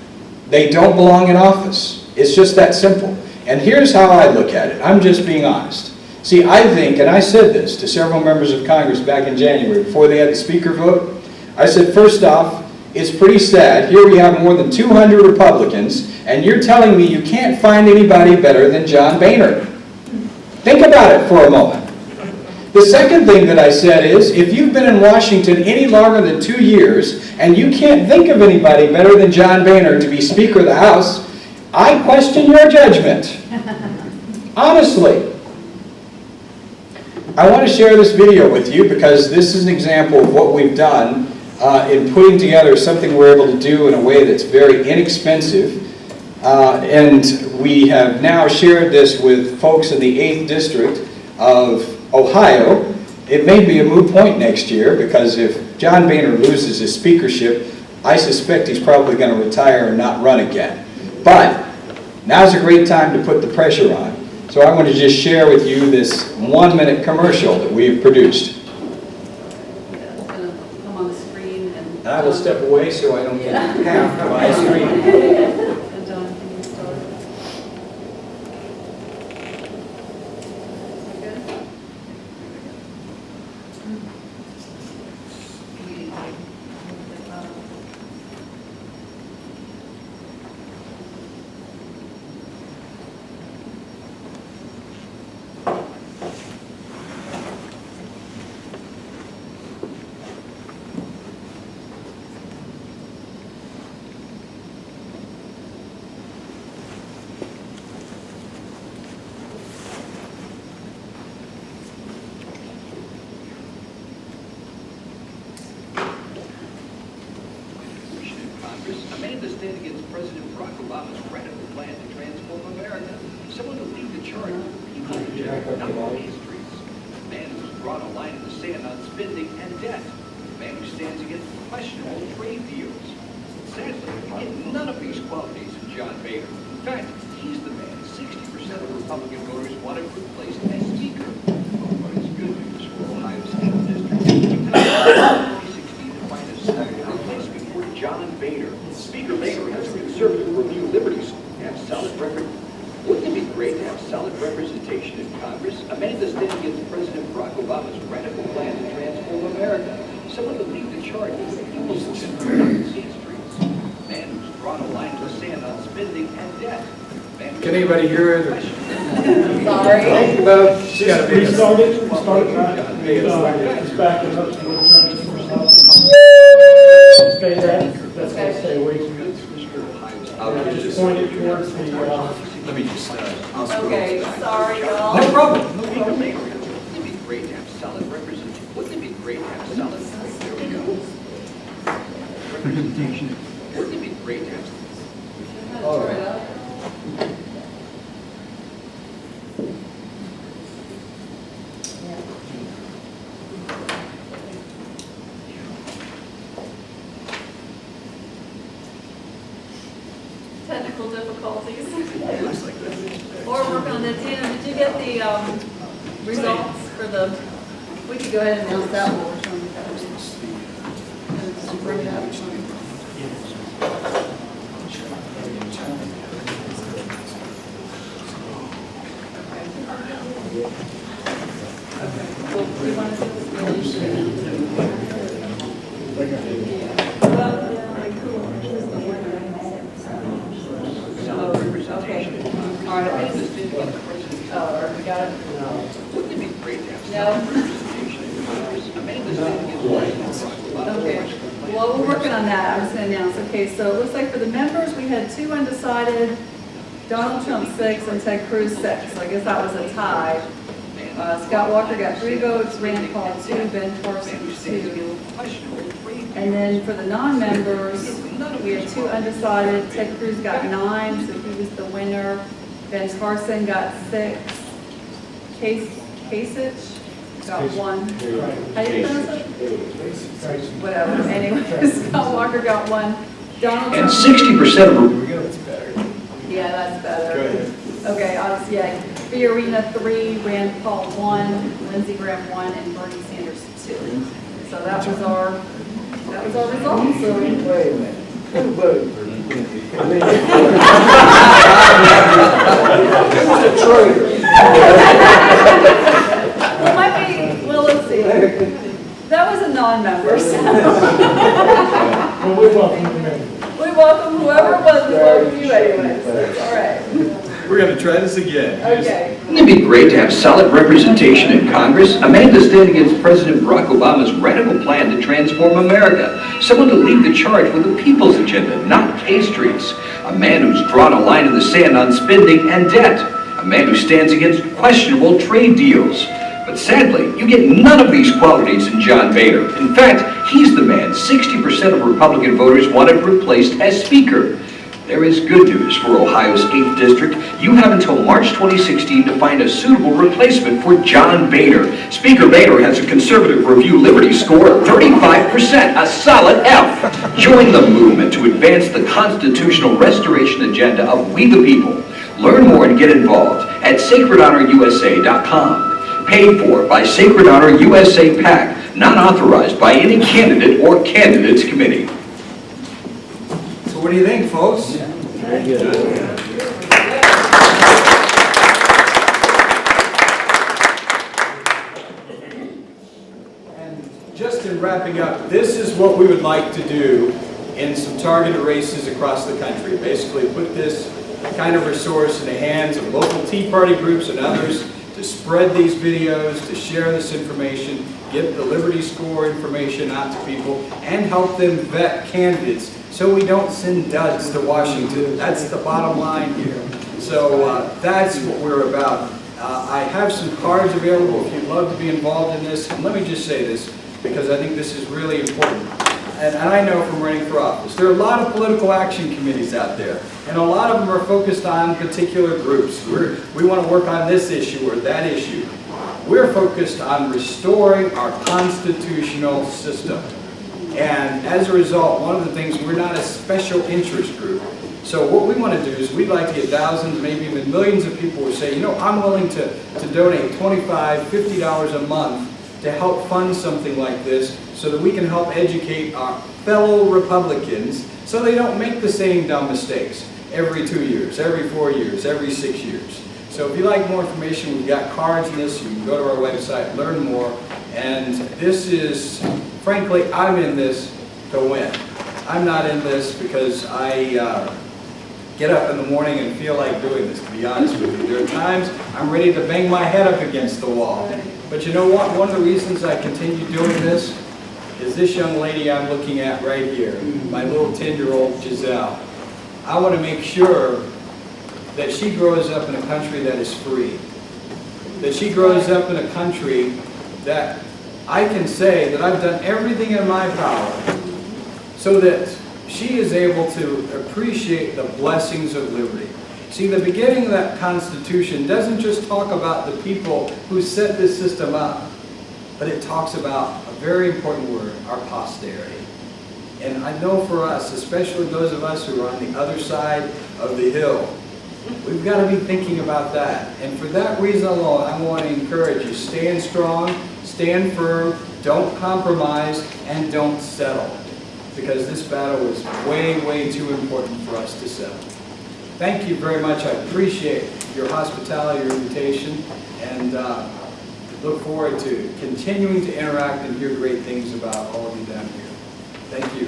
They don't belong in office. It's just that simple. And here's how I look at it. I'm just being honest. See, I think, and I said this to several members of Congress back in January before they had the speaker vote, I said, first off, it's pretty sad. Here we have more than 200 Republicans, and you're telling me you can't find anybody better than John Boehner. Think about it for a moment. The second thing that I said is, if you've been in Washington any longer than 2 years, and you can't think of anybody better than John Boehner to be Speaker of the House, I question your judgment. Honestly. I want to share this video with you because this is an example of what we've done in putting together something we're able to do in a way that's very inexpensive. And we have now shared this with folks in the 8th District of Ohio. It may be a moot point next year because if John Boehner loses his speakership, I suspect he's probably going to retire and not run again. But now's a great time to put the pressure on. So I want to just share with you this 1-minute commercial that we've produced. It's going to come on the screen. And I will step away so I don't get half of my screen. And John, can you start? Good? Amanda stand against President Barack Obama's radical plan to transform America. Someone to lead the charge of people in general, not on Main streets. A man who's drawn a line in the sand on spending and debt. A man who stands against questionable trade deals. Sadly, we get none of these qualities in John Boehner. In fact, he's the man 60% of Republican voters wanted replaced as Speaker. But it's good news for Ohio's 8th District. 2016 to find a replacement for John Boehner. Speaker Boehner has a conservative review liberties and solid record. Wouldn't it be great to have solid representation in Congress? Amanda standing against President Barack Obama's radical plan to transform America. Someone to lead the charge of the people's Main streets. A man who's drawn a line in the sand on spending and debt. Can anybody hear it? Sorry. She's got to be. Restart it back. It's back and up, so we'll turn this first off. Stay there, that's gonna stay away from it. Just point it towards the let me just, I'll scroll. Okay, sorry, y'all. No problem. No Wouldn't problem. it be great to have solid representation? Wouldn't it be great to have solid, there we go. Representation. Wouldn't it be great to have? All right. Technical difficulties. Or work on the, Tina, did you get the results for the, we could go ahead and announce that while we're showing you that. And bring it up. Well, we want to do okay. All right. Oh, we got it. Wouldn't it be great to have No. solid representation in Congress? Amanda said against Okay. Well, we're working on that. I'm just going to announce. Okay, so it looks like for the members, we had 2 undecided, Donald Trump 6 and Ted Cruz 6. So I guess that was a tie. Scott Walker got 3 votes, Rand Paul 2, Ben Carson 2. And then for the non-members, we had 2 undecided. Ted Cruz got 9, so he was the winner. Ben Carson got 6. Kasich got 1. How do you pronounce it? Whatever. Anyway, Scott Walker got 1. Donald And Trump. 60% of them. That's better. Yeah, that's better. Go ahead. Okay, yeah. Fiorina 3, Rand Paul 1, Lindsey Graham 1, and Bernie Sanders 2. So that was our results. So Wait a minute. Who voted for me? Who's the traitor? it might be. Well, let's see. That was a non-member. So. Well, we welcome the members. We welcome whoever it was. We welcome you anyway. So it's all right. We're going to try this again. Okay. Wouldn't it be great to have solid representation in Congress? Amanda stood against President Barack Obama's radical plan to transform America. Someone to lead the charge with a people's agenda, not K Street's. A man who's drawn a line in the sand on spending and debt. A man who stands against questionable trade deals. But sadly, you get none of these qualities in John Boehner. In fact, he's the man 60% of Republican voters wanted replaced as Speaker. There is good news for Ohio's 8th District. You have until March 2016 to find a suitable replacement for John Boehner. Speaker Boehner has a conservative review liberty score of 35%, a solid F. Join the movement to advance the constitutional restoration agenda of We the People. Learn more and get involved at sacredhonorusa.com. Paid for by Sacred Honor USA PAC, not authorized by any candidate or candidates committee. So what do you think, folks? Very good. And just in wrapping up, this is what we would like to do in some targeted races across the country. Basically put this kind of resource in the hands of local Tea Party groups and others to spread these videos, to share this information, get the Liberty Score information out to people, and help them vet candidates so we don't send duds to Washington. That's the bottom line here. So that's what we're about. I have some cards available if you'd love to be involved in this. And let me just say this, because I think this is really important. And I know from running for office, there are a lot of political action committees out there, and a lot of them are focused on particular groups. We want to work on this issue or that issue. We're focused on restoring our constitutional system. And as a result, one of the things, we're not a special interest group. So what we want to do is we'd like to get thousands, maybe even millions of people who say, you know, I'm willing to donate $25, $50 a month to help fund something like this so that we can help educate our fellow Republicans so they don't make the same dumb mistakes every 2 years, every 4 years, every 6 years. So if you'd like more information, we've got cards in this. You can go to our website, learn more. And this is, frankly, I'm in this to win. I'm not in this because I get up in the morning and feel like doing this, to be honest with you. There are times I'm ready to bang my head up against the wall. But you know what? One of the reasons I continue doing this is this young lady I'm looking at right here, my little 10-year-old Giselle. I want to make sure that she grows up in a country that is free. That she grows up in a country that I can say that I've done everything in my power so that she is able to appreciate the blessings of liberty. See, the beginning of that Constitution doesn't just talk about the people who set this system up, but it talks about a very important word, our posterity. And I know for us, especially those of us who are on the other side of the hill, we've got to be thinking about that. And for that reason alone, I want to encourage you, stand strong, stand firm, don't compromise, and don't settle. Because this battle is way, way too important for us to settle. Thank you very much. I appreciate your hospitality, your invitation, and look forward to continuing to interact and hear great things about all of you down here. Thank you.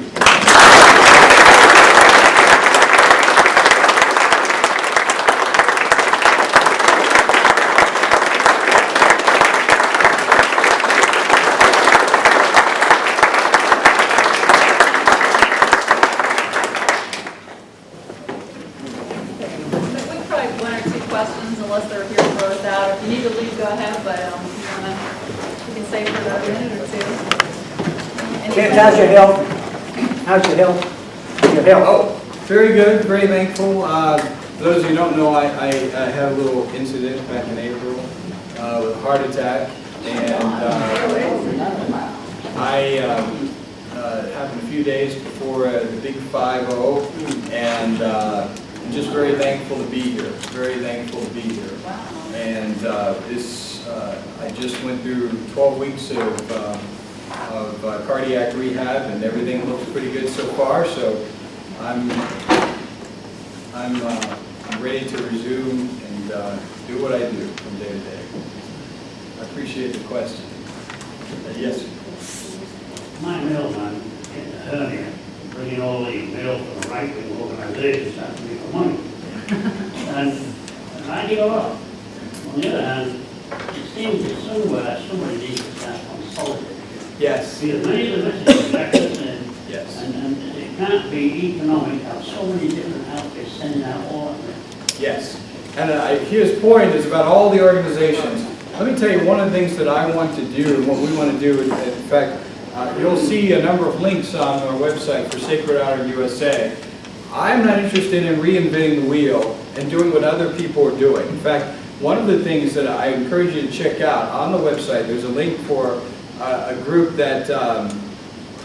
We probably have one or two questions, unless they're here to throw us out. If you need to leave, go ahead, but if you can stay for another minute or two. Kent, how's your health? How's your health? Your health? Oh, very good, very thankful. For those of you who don't know, I had a little incident back in April with a heart attack, and happened a few days before the big 5-0, and I'm just very thankful to be here. Very thankful to be here. And I just went through 12 weeks of cardiac rehab, and everything looks pretty good so far. So I'm ready to resume and do what I do from day to day. I appreciate the question. Yes, sir. My middleman in the hernia, bringing all the mail from the right-wing organizations out to me for money. and I give a lot. On the other hand, it seems that somewhere somebody needs to start consolidating. Yes. Because many of the messages back us in, Yes. and it can't be economic to have so many different outfits sending out all of them. Yes. And his point is about all the organizations. Let me tell you one of the things that I want to do and what we want to do. In fact, you'll see a number of links on our website for Sacred Honor USA. I'm not interested in reinventing the wheel and doing what other people are doing. In fact, one of the things that I encourage you to check out on the website, there's a link for a group that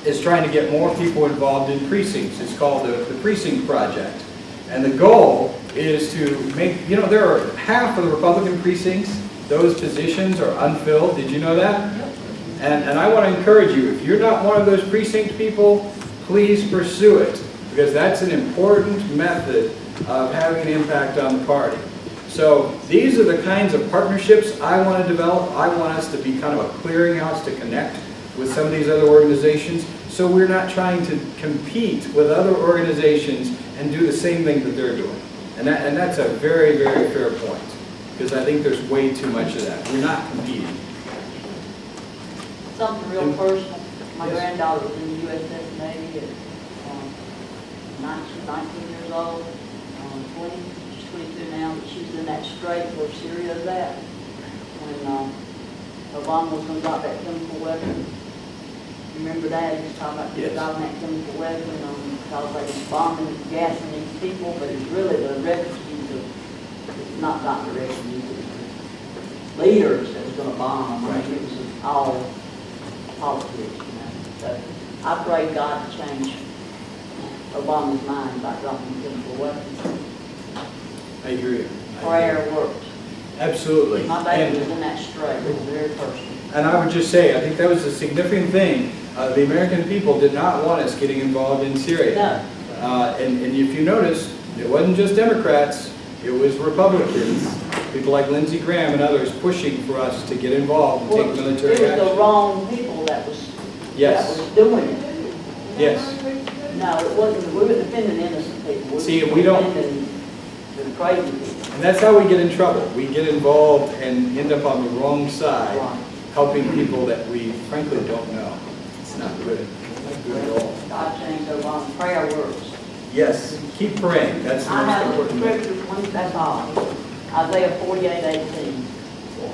is trying to get more people involved in precincts. It's called the Precinct Project. And the goal is to make, there are half of the Republican precincts, those positions are unfilled. Did you know that? And I want to encourage you, if you're not one of those precinct people, please pursue it, because that's an important method of having an impact on the party. So these are the kinds of partnerships I want to develop. I want us to be kind of a clearinghouse to connect with some of these other organizations, so we're not trying to compete with other organizations and do the same thing that they're doing. And that's a very, very fair point, because I think there's way too much of that. We're not competing. Something real personal. My Yes. granddaughter was in the USS Navy at 19 years old, 20, she's 22 now, but she was in that strait where Syria is at. When Obama was going to drop that chemical weapon. Remember that? He was talking about Yes. dropping that chemical weapon because they was bombing, gassing these people, but it's really the refugees not the refugees, it was the leaders that was going to bomb them. I mean, it was all politics, So I pray God to change Obama's mind about dropping chemical weapons. I hear you. Prayer worked. Absolutely. My baby was in that strait. It was very personal. And I would just say, I think that was a significant thing. The American people did not want us getting involved in Syria. No. And if you notice, it wasn't just Democrats, it was Republicans, people like Lindsey Graham and others pushing for us to get involved and take military It was action. the wrong people that was doing it. Yes. No, it wasn't. We were defending innocent people. See, we don't- defending the crazy people. And that's how we get in trouble. We get involved and end up on the wrong side, Right. helping people that we frankly don't know. It's not good. Not good at all. God changed Obama. Prayer works. Yes, keep praying, that's the I most have a important thing. scripture, one, that's all. Isaiah 48:18.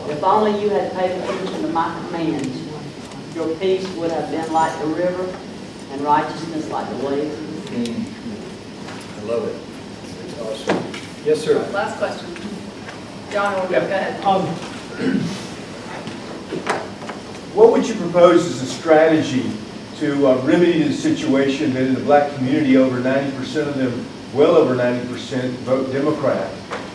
If only you had paid attention to my commands, your peace would have been like the river and righteousness like the waves of the sea. I love it. It's awesome. Yes, sir. Last question. John, go ahead. What would you propose as a strategy to remedy the situation that in the black community, over 90% of them, well over 90% vote Democrat,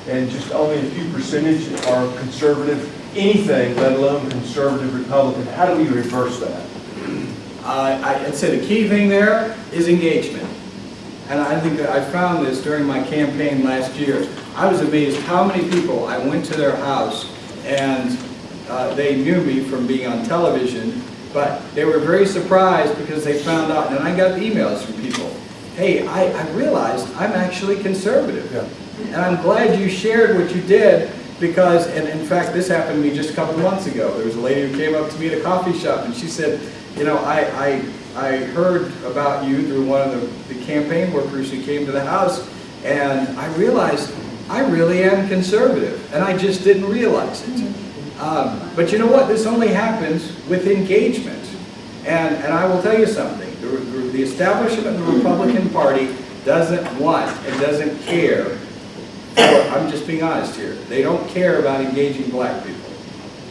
and just only a few percentage are conservative, anything, let alone conservative Republican? How do we reverse that? I'd say the key thing there is engagement. And I think that I found this during my campaign last year. I was amazed how many people, I went to their house and they knew me from being on television, but they were very surprised because they found out, and I got emails from people, hey, I realized I'm actually conservative. Yeah. And I'm glad you shared what you did because, and in fact, this happened to me just a couple of months ago. There was a lady who came up to me at a coffee shop and she said, you know, I heard about you through one of the campaign workers who came to the house, and I realized I really am conservative, and I just didn't realize it. But you know what? This only happens with engagement. And I will tell you something. The establishment of the Republican Party doesn't want and doesn't care. I'm just being honest here. They don't care about engaging black people.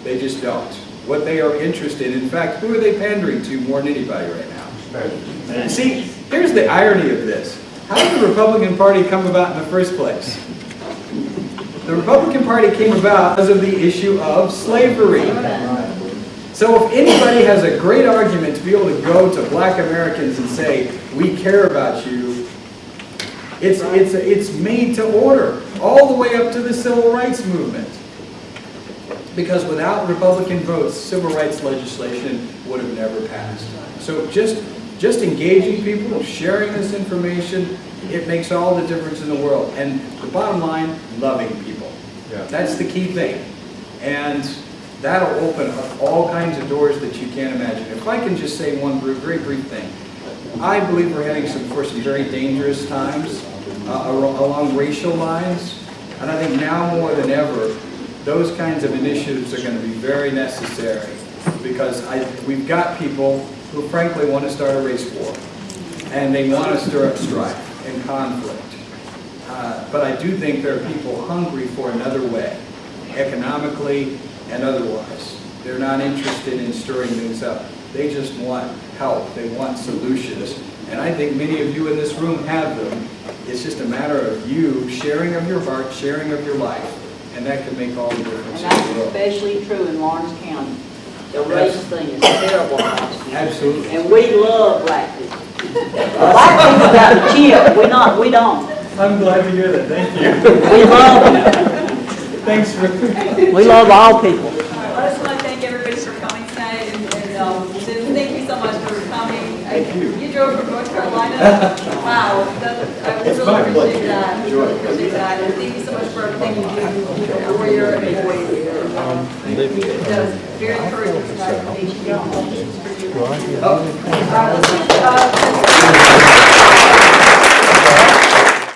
They just don't. What they are interested in fact, who are they pandering to more than anybody right now? See, here's the irony of this. How did the Republican Party come about in the first place? The Republican Party came about because of the issue of slavery. So if anybody has a great argument to be able to go to black Americans and say, we care about you, it's made to order, all the way up to the civil rights movement. Because without Republican votes, civil rights legislation would have never passed. So just engaging people, sharing this information, it makes all the difference in the world. And the bottom line, loving people. Yeah. That's the key thing. And that'll open up all kinds of doors that you can't imagine. If I can just say one very brief thing. I believe we're heading for some very dangerous times along racial lines. And I think now more than ever, those kinds of initiatives are going to be very necessary because we've got people who frankly want to start a race war and they want to stir up strife and conflict. But I do think there are people hungry for another way, economically and otherwise. They're not interested in stirring things up. They just want help. They want solutions. And I think many of you in this room have them. It's just a matter of you sharing of your heart, sharing of your life. And that can make all the difference And in the that's world. especially true in Lawrence County. The race thing is terrible. Absolutely. And we love black people. Black people got the chip, we don't. I'm glad to hear that. Thank you. We love them. Thanks for... We love all people. I just want to thank everybody for coming tonight, and thank you so much for coming. Thank you. You drove from North Carolina? Wow, I It's really my appreciate pleasure. that. Enjoy. Appreciate that, and thank you so much for everything you do for your It was very encouraging tonight. Thank you. All right, let's